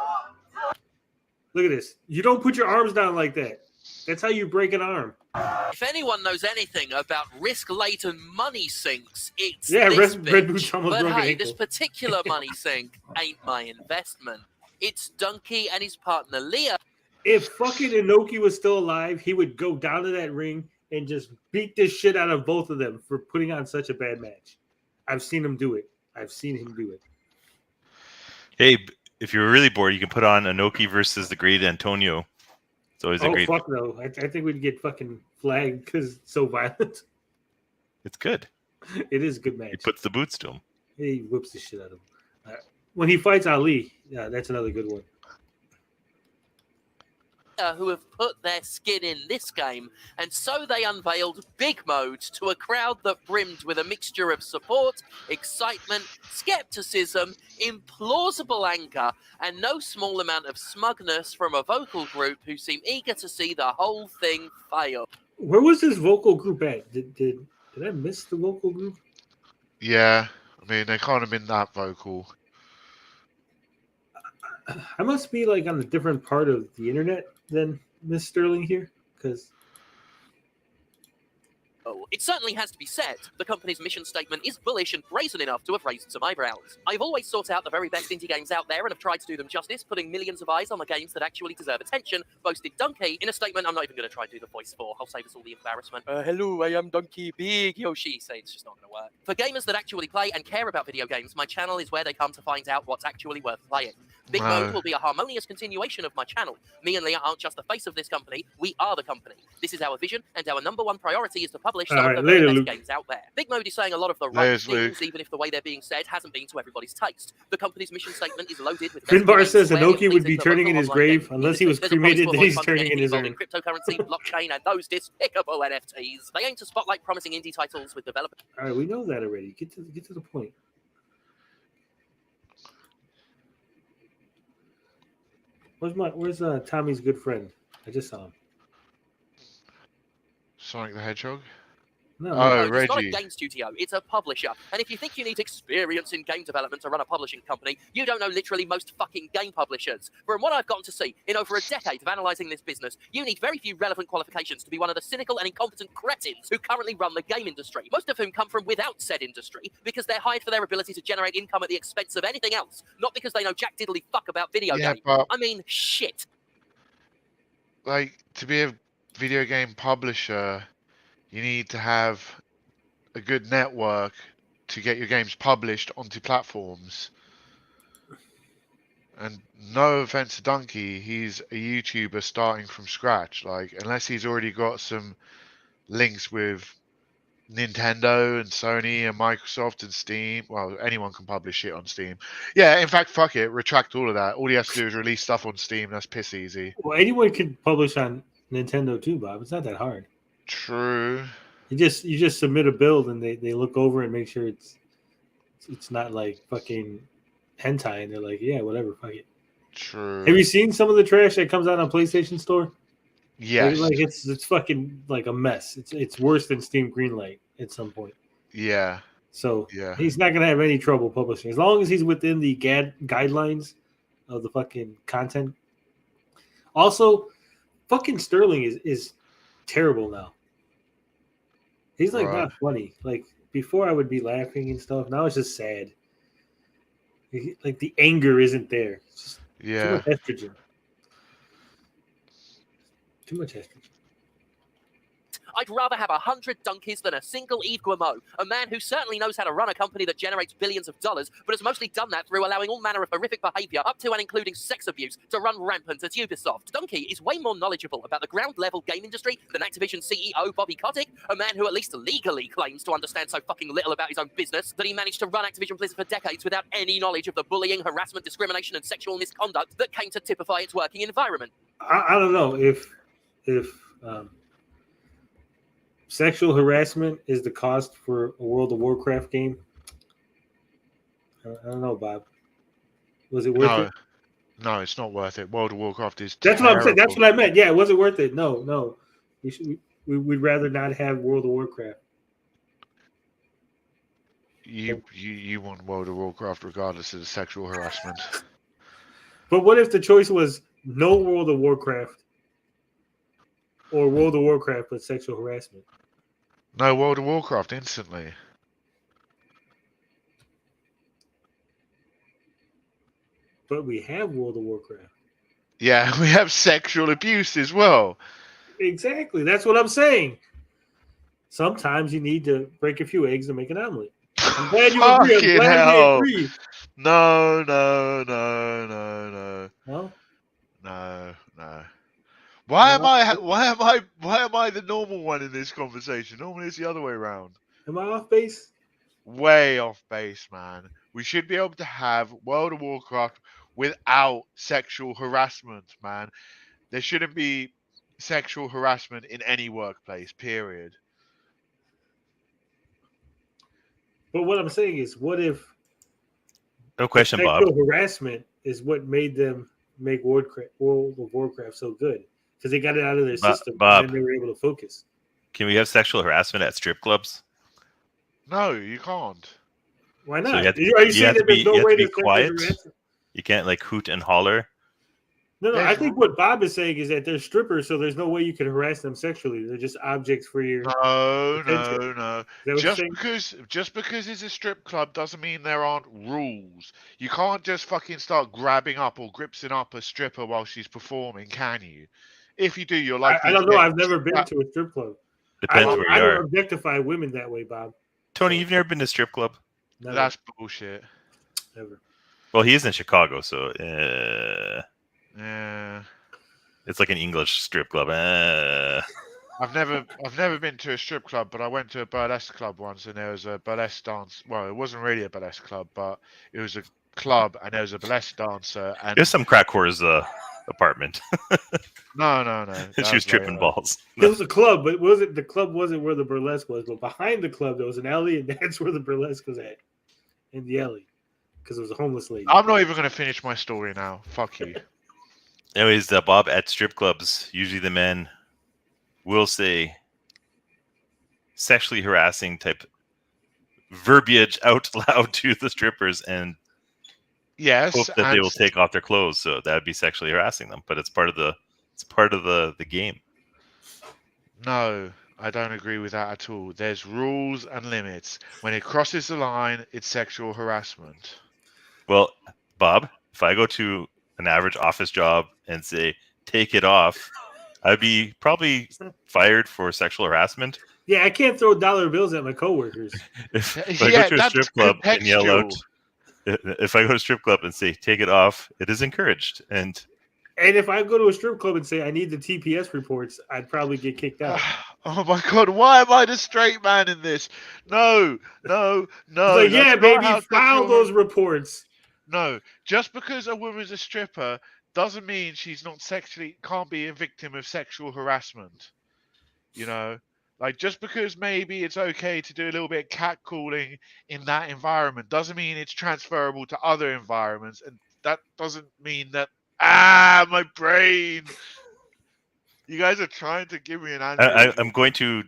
Look at this. You don't put your arms down like that. That's how you break an arm. If anyone knows anything about risk-laden money sinks, it's this Red Boots almost But broke an hey, ankle. this particular money sink ain't my investment. It's Donkey and his partner Leah. If fucking Inoki was still alive, he would go down to that ring and just beat the shit out of both of them for putting on such a bad match. I've seen him do it. Hey, if you're really bored, you can put on Inoki versus the Great Antonio. It's always a great. Fuck no! I think we'd get fucking flagged because it's so violent. It's good. It is a good match. He puts the boots to him. He whips the shit out of him. When he fights Ali, yeah, that's another good one. Who have put their skin in this game, and so they unveiled Big Mode to a crowd that brimmed with a mixture of support, excitement, skepticism, implausible anger, and no small amount of smugness from a vocal group who seem eager to see the whole thing fail. Where was this vocal group at? Did I miss the vocal group? Yeah, I mean, they can't have been that vocal. I must be like on a different part of the internet than Miss Sterling here, because It certainly has to be said, the company's mission statement is bullish and brazen enough to have raised some eyebrows. I've always sought out the very best indie games out there and have tried to do them justice, putting millions of eyes on the games that actually deserve attention, boasted Donkey in a statement I'm not even going to try to do the voice for. I'll save us all the embarrassment. Hello, I am Donkey Big Yoshi. Say it's just not going to work. For gamers that actually play and care about video games, my channel is where they come to find out what's actually worth playing. Big Mode will be a harmonious continuation of my channel. Me and Leah aren't just the face of this company, we are the company. This is our vision, and our number one priority is to publish some of the very best games out there. Big Mode is saying a lot of the right things, even if the way they're being said hasn't been to everybody's taste. The company's mission statement is loaded with... Finbar says Inoki would be turning in his grave unless he was cremated, then he's turning in his urn. Cryptocurrency, blockchain, and those despicable NFTs. They aim to spotlight promising indie titles with developers. All right, we know that already. Get to the point. Where's Tommy's good friend? I just saw him. Sonic the Hedgehog? No, Reggie. It's not a game studio, it's a publisher. And if you think you need experience in game development to run a publishing company, you don't know literally most fucking game publishers. From what I've gotten to see, in over a decade of analysing this business, you need very few relevant qualifications to be one of the cynical and incompetent cretins who currently run the game industry, most of whom come from without said industry, because they're hired for their ability to generate income at the expense of anything else, not because they know jack diddly fuck about video games. I mean, shit. Like, to be a video game publisher, you need to have a good network to get your games published onto platforms. And no offense to Donkey, he's a YouTuber starting from scratch. Like, unless he's already got some links with Nintendo and Sony and Microsoft and Steam. Well, anyone can publish shit on Steam. Yeah, in fact, fuck it. Retract all of that. All he has to do is release stuff on Steam. That's piss easy. Well, anyone can publish on Nintendo too, Bob. It's not that hard. True. You just submit a build and they look over and make sure it's not like fucking hentai, and they're like, yeah, whatever, fuck it. True. Have you seen some of the trash that comes out on PlayStation Store? Yes. Like it's fucking like a mess. It's worse than Steam Greenlight at some point. Yeah. So yeah, he's not gonna have any trouble publishing as long as he's within the guidelines of the fucking content. Also, fucking Sterling is terrible now. He's like not funny. Like before, I would be laughing and stuff. Now it's just sad. Like the anger isn't there. It's just too much estrogen. Too much estrogen. I'd rather have 100 donkeys than a single Yves Guillemot, a man who certainly knows how to run a company that generates billions of dollars, but has mostly done that through allowing all manner of horrific behavior, up to and including sex abuse, to run rampant at Ubisoft. Donkey is way more knowledgeable about the ground-level game industry than Activision CEO Bobby Kotick, a man who at least legally claims to understand so fucking little about his own business that he managed to run Activision Blizzard for decades without any knowledge of the bullying, harassment, discrimination, and sexual misconduct that came to typify its working environment. I don't know if sexual harassment is the cost for a World of Warcraft game. I don't know, Bob. Was it worth it? No, it's not worth it. World of Warcraft is That's what I'm saying. That's what I meant. Yeah, was it worth it? No. We'd rather not have World of Warcraft. You want World of Warcraft regardless of the sexual harassment. But what if the choice was no World of Warcraft or World of Warcraft but sexual harassment? No, World of Warcraft instantly. But we have World of Warcraft. Yeah, we have sexual abuse as well. Exactly. That's what I'm saying. Sometimes you need to break a few eggs to make an omelet. I'm glad you agree. I'm glad you agree. No. No? No. Why am I the normal one in this conversation? Normally it's the other way around. Am I off base? Way off base, man. We should be able to have World of Warcraft without sexual harassment, man. There shouldn't be sexual harassment in any workplace, period. But what I'm saying is, what if No question, Bob. sexual harassment is what made them make World of Warcraft so good? Because they got it out of their system, Bob, and then they were able to focus. Can we have sexual harassment at strip clubs? No, you can't. Why So not? you have to, Are you saying that there's no way be to quiet? harass them? You can't like hoot and holler. No, I think what Bob is saying is that they're strippers, so there's no way you can harass them sexually. They're just objects for your. No. Just because it's a strip club doesn't mean there aren't rules. You can't just fucking start grabbing up or gripsing up a stripper while she's performing, can you? If you do, you're like. I don't know. I've never been to a strip club. Depends where you I are. don't objectify women that way, Bob. Tony, you've never been to a strip club? Never. That's bullshit. Never. Well, he is in Chicago, so Yeah. it's like an English strip club. I've never been to a strip club, but I went to a burlesque club once, and there was a burlesque dance. Well, it wasn't really a burlesque club, but it was a club, and there was a burlesque dancer. And There's some crack whore's apartment. No. She was tripping balls. It was a club, but the club wasn't where the burlesque was, but behind the club there was an alley, and that's where the burlesque was at. In the alley. Because it was a homeless lady. I'm not even going to finish my story now. Fuck you. Anyways, Bob, at strip clubs, usually the men will say sexually harassing type verbiage out loud to the strippers and yes, hope that they will take off their clothes. So that would be sexually harassing them, but it's part of the game. No, I don't agree with that at all. There's rules and limits. When it crosses the line, it's sexual harassment. Well, Bob, if I go to an average office job and say, take it off, I'd be probably fired for sexual harassment. Yeah, I can't throw dollar bills at my coworkers. If I go to a strip club and yell out, if I go to a strip club and say, take it off, it is encouraged. And if I go to a strip club and say I need the TPS reports, I'd probably get kicked out. Oh my god, why am I the straight man in this? No. Like, yeah, baby, file those reports. No, just because a woman's a stripper doesn't mean she's not can't be a victim of sexual harassment. You know, like just because maybe it's okay to do a little bit of catcalling in that environment doesn't mean it's transferable to other environments, and that doesn't mean that. My brain. You guys are trying to give me an answer. I'm going to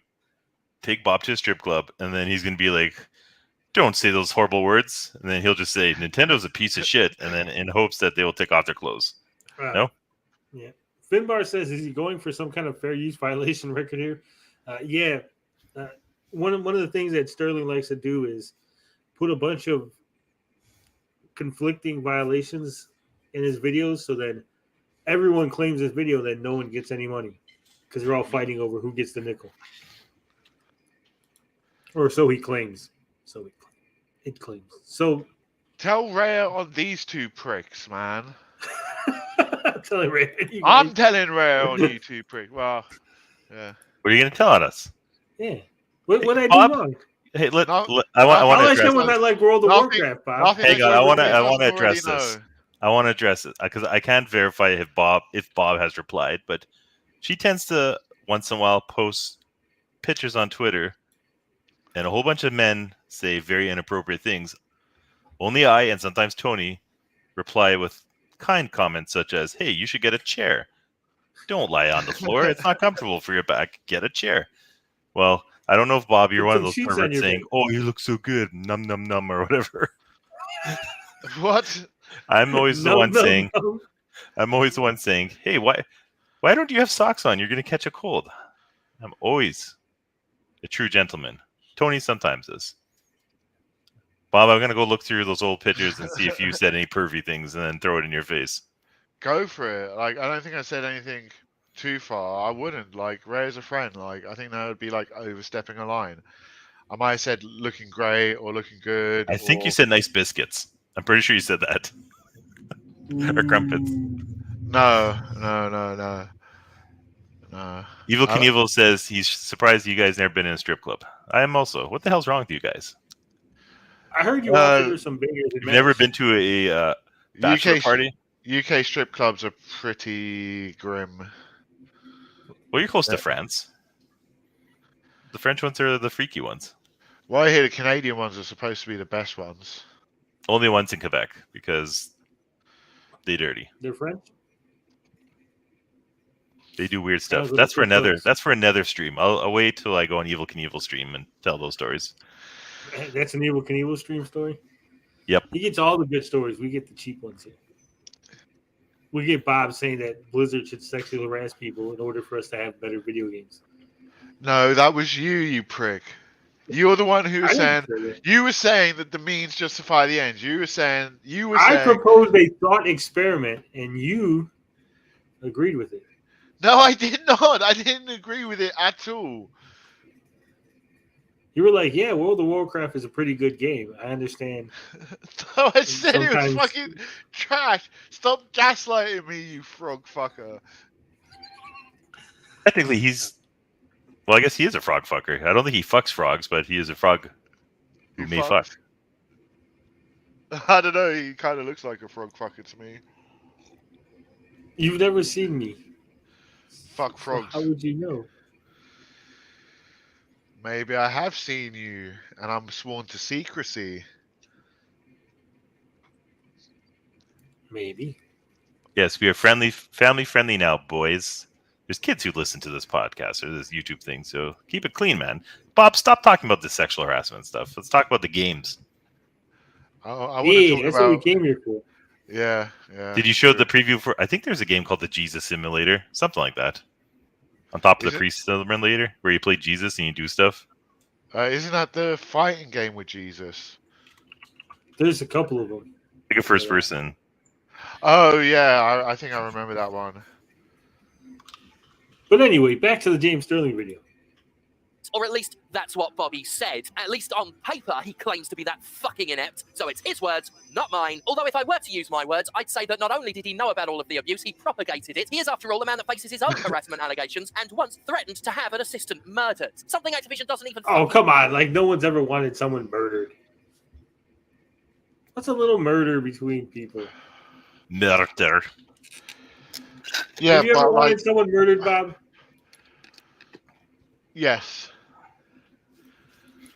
take Bob to a strip club, and then he's going to be like, don't say those horrible words. And then he'll just say, Nintendo's a piece of shit. And then in hopes that they will take off their clothes. No? Yeah. Finbar says, is he going for some kind of fair use violation record here? Yeah. One of the things that Sterling likes to do is put a bunch of conflicting violations in his videos so that everyone claims this video that no one gets any money because they're all fighting over who gets the nickel. Or so he claims. It claims. So tell Rhea on these two pricks, man. I'm telling Rhea on you two pricks. Well, yeah. What are you going to tell on us? Yeah. What I do wrong? Hey, I want to address this. I like World of Warcraft, Bob. Hang on, I want to address this. I want to address it because I can't verify if Bob has replied, but she tends to once in a while post pictures on Twitter, and a whole bunch of men say very inappropriate things. Only I and sometimes Tony reply with kind comments such as, "Hey, you should get a chair. Don't lie on the floor. It's not comfortable for your back. Get a chair." Well, I don't know if Bob, you're one of those perverts saying, "Oh, you look so good, num num num," or whatever. What? I'm always the one saying, "Hey, why don't you have socks on? You're going to catch a cold." I'm always a true gentleman. Tony sometimes is. Bob, I'm going to go look through those old pictures and see if you said any pervy things and then throw it in your face. Go for it. Like, I don't think I said anything too far. I wouldn't. Like, Ray is a friend. Like, I think that would be like overstepping a line. I might have said looking great or looking good. I think you said nice biscuits. I'm pretty sure you said that. Or crumpets. No. Evil Knievel says he's surprised you guys never been in a strip club. I am also. What the hell's wrong with you guys? I heard you offered her some bangers. You've never been to a bachelor party? UK strip clubs are pretty grim. Well, you're close to France. The French ones are the freaky ones. Well, I hear the Canadian ones are supposed to be the best ones. Only ones in Quebec because they dirty. They're French. They do weird stuff. That's for another stream. I'll wait till I go on Evil Knievel stream and tell those stories. That's an Evil Knievel stream story? Yep. He gets all the good stories. We get the cheap ones here. We get Bob saying that Blizzard should sexually harass people in order for us to have better video games. No, that was you prick. You're the one who was saying that the means justify the ends. I proposed a thought experiment, and you agreed with it. No, I did not. I didn't agree with it at all. You were like, yeah, World of Warcraft is a pretty good game. I understand. No, I said it was fucking trash. Stop gaslighting me, you frog fucker. Technically, well, I guess he is a frog fucker. I don't think he fucks frogs, but he is a frog who may fuck. I don't know. He kind of looks like a frog fucker to me. You've never seen me. Fuck frogs. How would you know? Maybe I have seen you, and I'm sworn to secrecy. Maybe. Yes, we are family friendly now, boys. There's kids who listen to this podcast or this YouTube thing, so keep it clean, man. Bob, stop talking about this sexual harassment stuff. Let's talk about the games. That's what we came here for. Yeah. Did you show the preview for? I think there's a game called the Jesus Simulator, something like that. On top of the Priest Simulator, where you play Jesus and you do stuff. Isn't that the fighting game with Jesus? There's a couple of them. Like a first person. Oh yeah, I think I remember that one. But anyway, back to the James Sterling video. Or at least that's what Bobby said. At least on paper, he claims to be that fucking inept. So it's his words, not mine. Although if I were to use my words, I'd say that not only did he know about all of the abuse, he propagated it. He is, after all, the man that faces his own harassment allegations and once threatened to have an assistant murdered. Something Activision doesn't even... Oh, come on. Like, no one's ever wanted someone murdered. What's a little murder between people? Murder. Yeah, have you ever wanted someone murdered, Bob? Yes.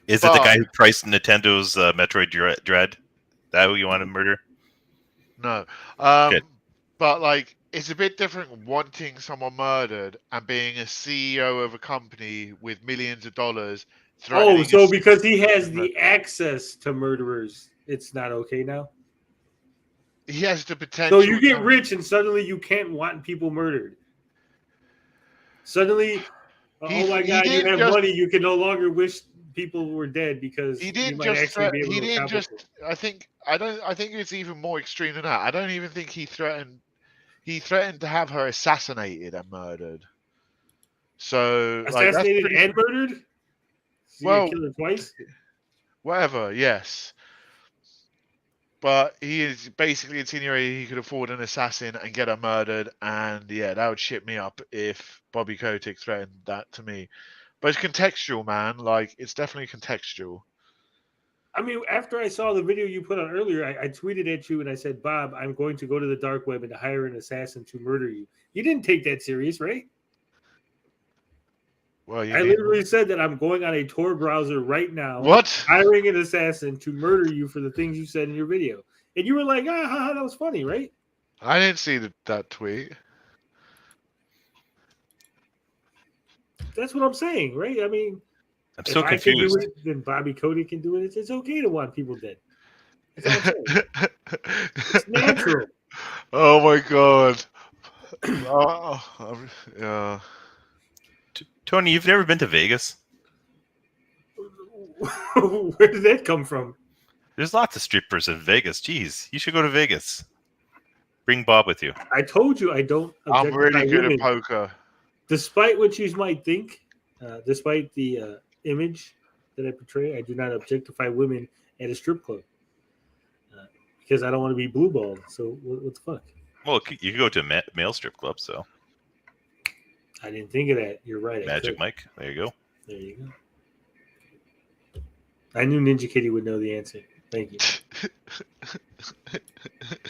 Is it the guy who priced Nintendo's Metroid Dread? That who you want to murder? No. But, like, it's a bit different wanting someone murdered and being a CEO of a company with millions of dollars. Oh, so because he has the access to murderers, it's not okay now? He has the potential. So you get rich and suddenly you can't want people murdered. Suddenly, oh my God, you have money. You can no longer wish people were dead because he didn't you might just actually be able he to didn't accomplish just. it. I think it's even more extreme than that. I don't even think he threatened. He threatened to have her assassinated and murdered. So assassinated and murdered. So you kill her twice. Whatever. Yes. But he is basically insinuating he could afford an assassin and get her murdered, and yeah, that would shit me up if Bobby Kotick threatened that to me. But it's contextual, man. Like, it's definitely contextual. I mean, after I saw the video you put on earlier, I tweeted at you and I said, Bob, I'm going to go to the dark web and hire an assassin to murder you. You didn't take that serious, right? Well, I literally said that I'm going on a Tor browser right now. What? Hiring an assassin to murder you for the things you said in your video. And you were like, that was funny, right? I didn't see that tweet. That's what I'm saying, right? I mean, I'm so confused. I can do it, then Bobby Cody can do it. It's okay to want people dead. That's all I'm saying. It's natural. Oh my God. Yeah. Tony, you've never been to Vegas? Where did that come from? There's lots of strippers in Vegas. Jeez, you should go to Vegas. Bring Bob with you. I told you I don't. I'm really good at poker. Despite what you might think, despite the image that I portray, I do not objectify women at a strip club because I don't want to be blue-balled. So what the fuck? Well, you could go to a male strip club, so. I didn't think of that. You're right. Magic Mike. There you go. There you go. I knew Ninja Kitty would know the answer. Thank you.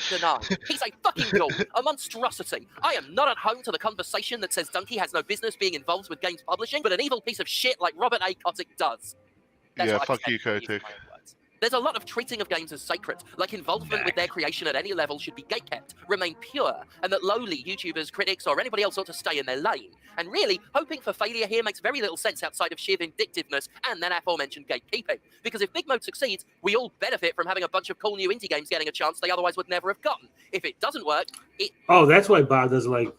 Denied. He's a fucking ghoul, a monstrosity. I am not at home to the conversation that says Donkey has no business being involved with games publishing, but an evil piece of shit like Robert A. Kotick does. That's Yeah, what I fuck you, said, Kotick. There's a lot of treating of games as sacred, like involvement with their creation at any level should be gatekept, remain pure, and that lowly YouTubers, critics, or anybody else ought to stay in their lane. And really, hoping for failure here makes very little sense outside of sheer vindictiveness and then aforementioned gatekeeping. Because if Big Mode succeeds, we all benefit from having a bunch of cool new indie games getting a chance they otherwise would never have gotten. If it doesn't work, it... Oh, that's why Bob doesn't like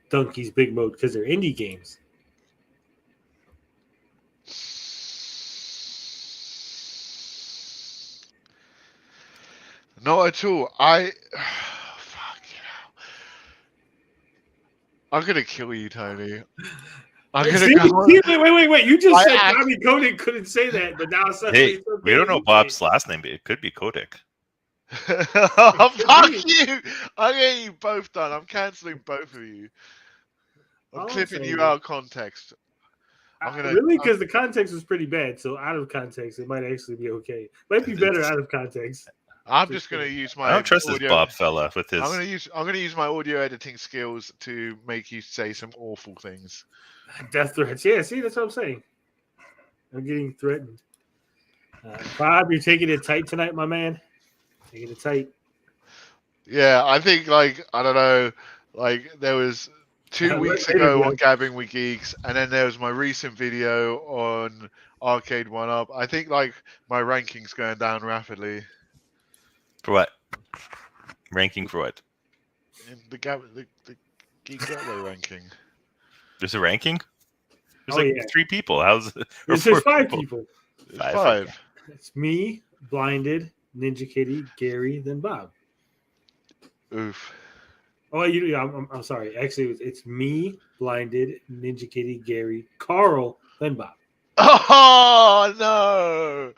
Donkey's Big Mode, because they're indie games. Not at all. Fuck you know. I'm gonna kill you, Tony. I'm gonna Wait. You just said Bobby Kotick couldn't say that, but now suddenly Hey, it's okay. we don't know Bob's last name, but it could be Kotick. Fuck you! I'm getting you both done. I'm cancelling both of you. I'm clipping you out of context. Really? Because the context was pretty bad, so out of context, it might actually be okay. Might be better out of context. I'm just going to use my. I don't trust audio. this Bob fella with his. I'm going to use my audio editing skills to make you say some awful things. Death threats. Yeah, see, that's what I'm saying. I'm getting threatened. Bob, you're taking it tight tonight, my man. Taking it tight. Yeah, I think I don't know, there was 2 weeks ago on Gabbing with Geeks, and then there was my recent video on Arcade 1-Up. I think my ranking's going down rapidly. For what? Ranking for what? In the Geek Gateway ranking. There's a ranking? There's 3 people. How's it? There's 5 people. 5. It's me, Blinded, Ninja Kitty, Gary, then Bob. Oof. Oh, I'm sorry. Actually, it's me, Blinded, Ninja Kitty, Gary, Carl, then Bob. Oh no!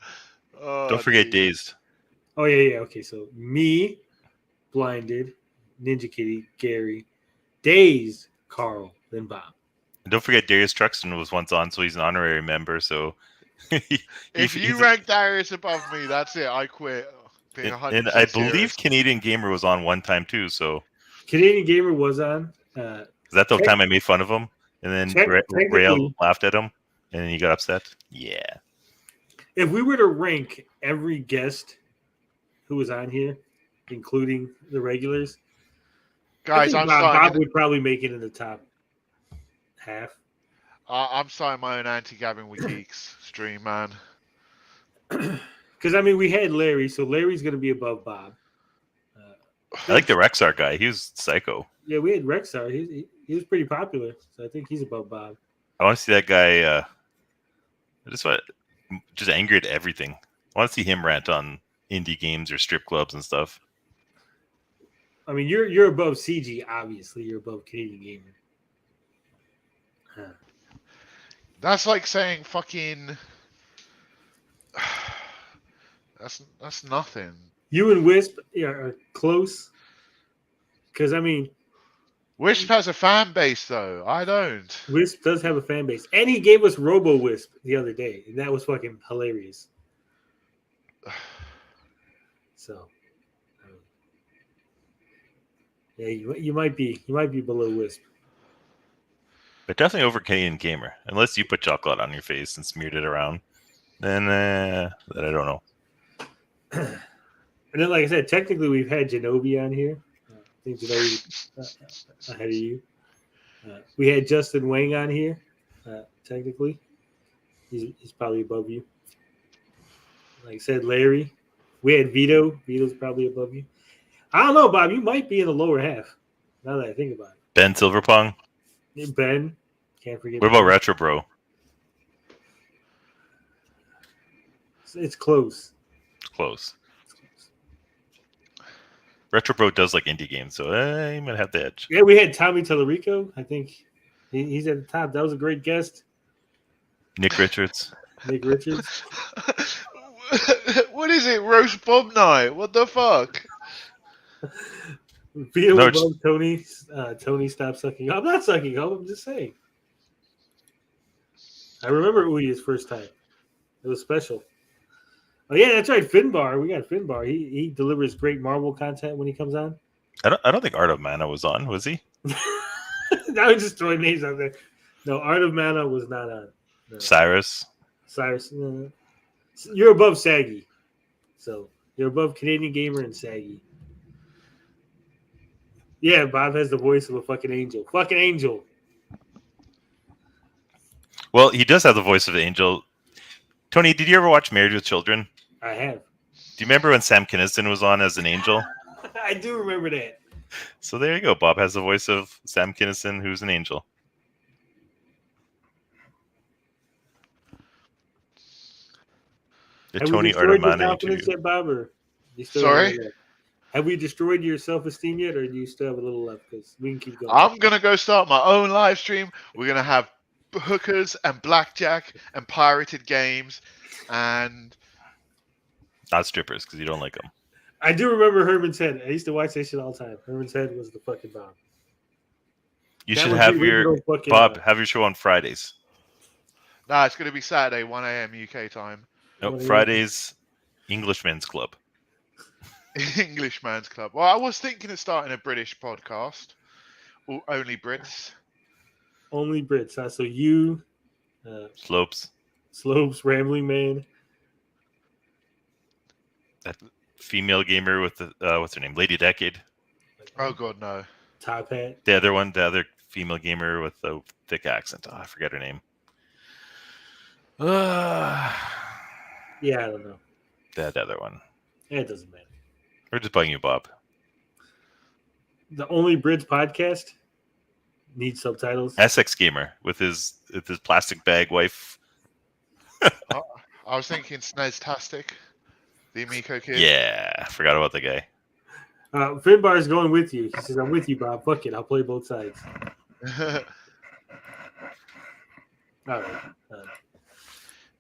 Oh, don't forget Dazed. Oh yeah. Okay, so me, Blinded, Ninja Kitty, Gary, Dazed, Carl, then Bob. And don't forget Darius Truxton was once on, so he's an honorary member. So if you rank Darius above me, that's it. I quit. And I believe Canadian Gamer was on one time too. So Canadian Gamer was on. Is that the time I made fun of him, and then Rael laughed at him, and then he got upset? Yeah. If we were to rank every guest who was on here, including the regulars, guys, Bob would probably make it in the top half. I'm starting my own anti-Gabbing with Geeks stream, man. Because, we had Larry, so Larry's going to be above Bob. I like the Rexar guy. He was psycho. Yeah, we had Rexar. He was pretty popular, so I think he's above Bob. I want to see that guy just angry at everything. I want to see him rant on indie games or strip clubs and stuff. You're above CG, obviously. You're above Canadian Gamer. That's like saying fucking... That's nothing. You and Wisp are close. Because, Wisp has a fan base, though. I don't. Wisp does have a fan base. And he gave us Robo Wisp the other day. And that was fucking hilarious. So, yeah, you might be below Wisp. But definitely over Canadian Gamer. Unless you put chocolate on your face and smeared it around. Then I don't know. And then, like I said, technically we've had Genobi on here. I think Genobi ahead of you. We had Justin Wang on here. Technically, he's probably above you. Like I said, Larry. We had Vito. Vito's probably above you. I don't know, Bob. You might be in the lower half. Now that I think about it. Ben Silverpong. Ben. Can't forget. What about Retro Bro? It's close. It's close. Retro Bro does like indie games, so he might have the edge. Yeah, we had Tommy Tellerico. I think he's at the top. That was a great guest. Nick Richards. What is it? Roast Bob night? What the fuck? Vito above Tony. Tony, stop sucking up. I'm not sucking up. I'm just saying. I remember Uya's first time. It was special. Oh yeah, that's right. Finbar. We got Finbar. He delivers great Marvel content when he comes on. I don't think Art of Mana was on, was he? Now we just throwing names out there. No, Art of Mana was not on. No. Cyrus. No. You're above Saggy. So you're above Canadian Gamer and Saggy. Yeah, Bob has the voice of a fucking angel. Fucking angel. Well, he does have the voice of an angel. Tony, did you ever watch Married with Children? I have. Do you remember when Sam Kinison was on as an angel? I do remember that. So there you go. Bob has the voice of Sam Kinison, who's an angel. The Have Tony we destroyed your Artemana confidence interview. yet, Bob? Or you still Sorry? have we destroyed your self-esteem yet, or do you still have a little left? Because we can keep going. I'm going to go start my own live stream. We're going to have hookers and blackjack and pirated games and... Not strippers, because you don't like them. I do remember Herman's Head. I used to watch that shit all the time. Herman's Head was the fucking bomb. You That should was have the your... original fucking, Bob, have your show on Fridays. Nah, it's going to be Saturday, 1 a.m. UK time. Nope, Fridays, Englishmen's Club. Englishman's Club. Well, I was thinking of starting a British podcast. Only Brits. Only Brits. Huh? So you... Slopes, Rambling Man. that female gamer with the what's her name, Lady Decade. Oh god, no. Top Hat. The other female gamer with the thick accent. Oh, I forget her name. Yeah, I don't know. The other one. It doesn't matter. We're just bugging you, Bob. The Only Brits podcast needs subtitles. Essex gamer with his plastic bag wife. I was thinking Sneztastic, the Amico kid. Yeah, I forgot about the guy. Finbar is going with you. He says, I'm with you, Bob. Fuck it. I'll play both sides. All right.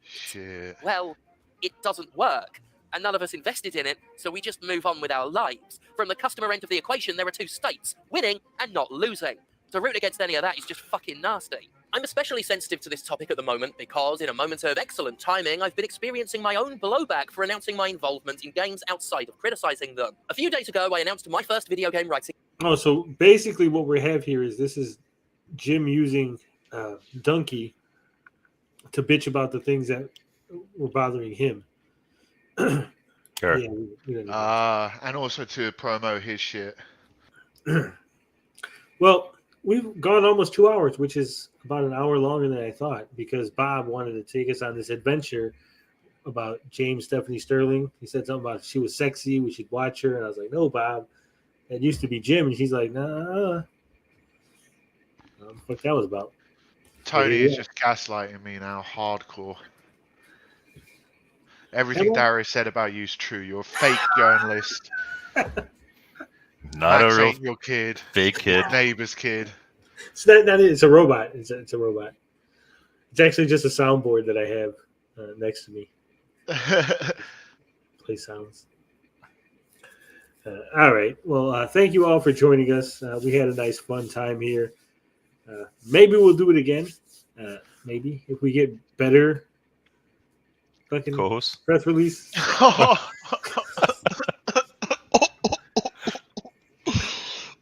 Shit. Well, it doesn't work, and none of us invested in it, so we just move on with our lives. From the customer end of the equation, there are two states, winning and not losing. To root against any of that is just fucking nasty. I'm especially sensitive to this topic at the moment because, in a moment of excellent timing, I've been experiencing my own blowback for announcing my involvement in games outside of criticizing them. A few days ago, I announced my first video game writing. Oh, so basically what we have here is this is Jim using Donkey to bitch about the things that were bothering him. Sure. Yeah, and also to promote his shit. Well, we've gone almost 2 hours, which is about an hour longer than I thought, because Bob wanted to take us on this adventure about James Stephanie Sterling. He said something about she was sexy, we should watch her, and I was like, no, Bob, that used to be Jim, and he's like, nah. What that was about. Tony is just gaslighting me now, hardcore. Everything Darius said about you is true. You're a fake journalist. Not Max a real ain't your kid. fake kid. Neighbor's kid. It's it's a robot. It's a robot. It's actually just a soundboard that I have next to me. Play sounds. All right. Well, thank you all for joining us. We had a nice, fun time here. Maybe we'll do it again. Maybe if we get better. Fucking co-host press release.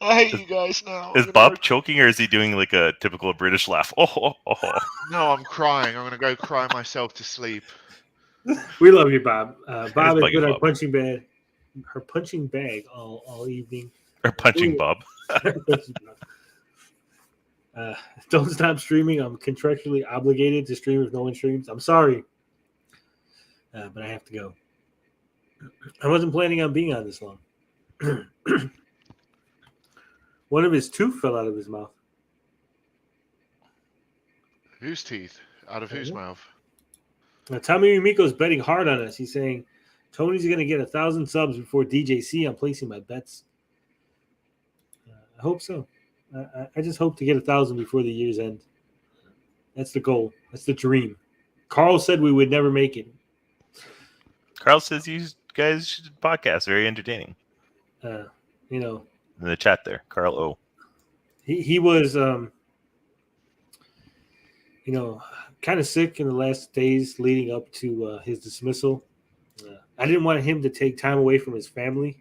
I hate you guys now. Is Bob choking, or is he doing like a typical British laugh? Oh. No, I'm crying. I'm gonna go cry myself to sleep. We love you, Bob. Bob has bugging been our Bob. punching bag. Her punching bag all evening. Or punching Bob. Don't stop streaming. I'm contractually obligated to stream if no one streams. I'm sorry, but I have to go. I wasn't planning on being on this long. One of his tooth fell out of his mouth. Whose teeth? Out of whose mouth? Now, Tommy Miko's betting hard on us. He's saying Tony's going to get 1,000 subs before DJC. I'm placing my bets. I hope so. I just hope to get 1,000 before the year's end. That's the goal. That's the dream. Carl said we would never make it. Carl says you guys should podcast. Very entertaining. In the chat there, Carl O. He was, kind of sick in the last days leading up to his dismissal. I didn't want him to take time away from his family.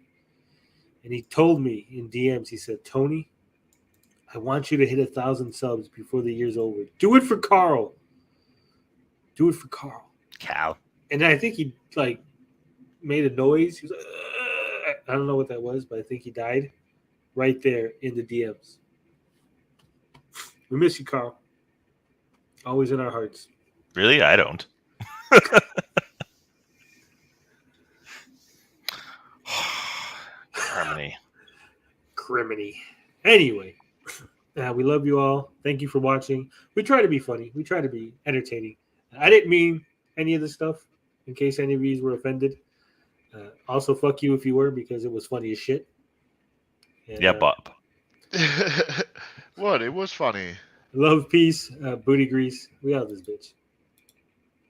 And he told me in DMs, he said, Tony, I want you to hit 1,000 subs before the year's over. Do it for Carl. Do it for Carl. Cal. And I think he made a noise. He was like, I don't know what that was, but I think he died right there in the DMs. We miss you, Carl. Always in our hearts. Really? I don't. Criminy. Anyway, we love you all. Thank you for watching. We try to be funny. We try to be entertaining. I didn't mean any of this stuff in case any of you were offended. Also, fuck you if you were, because it was funny as shit. And, yeah, Bob. What? It was funny. Love, peace, booty grease. We out this bitch.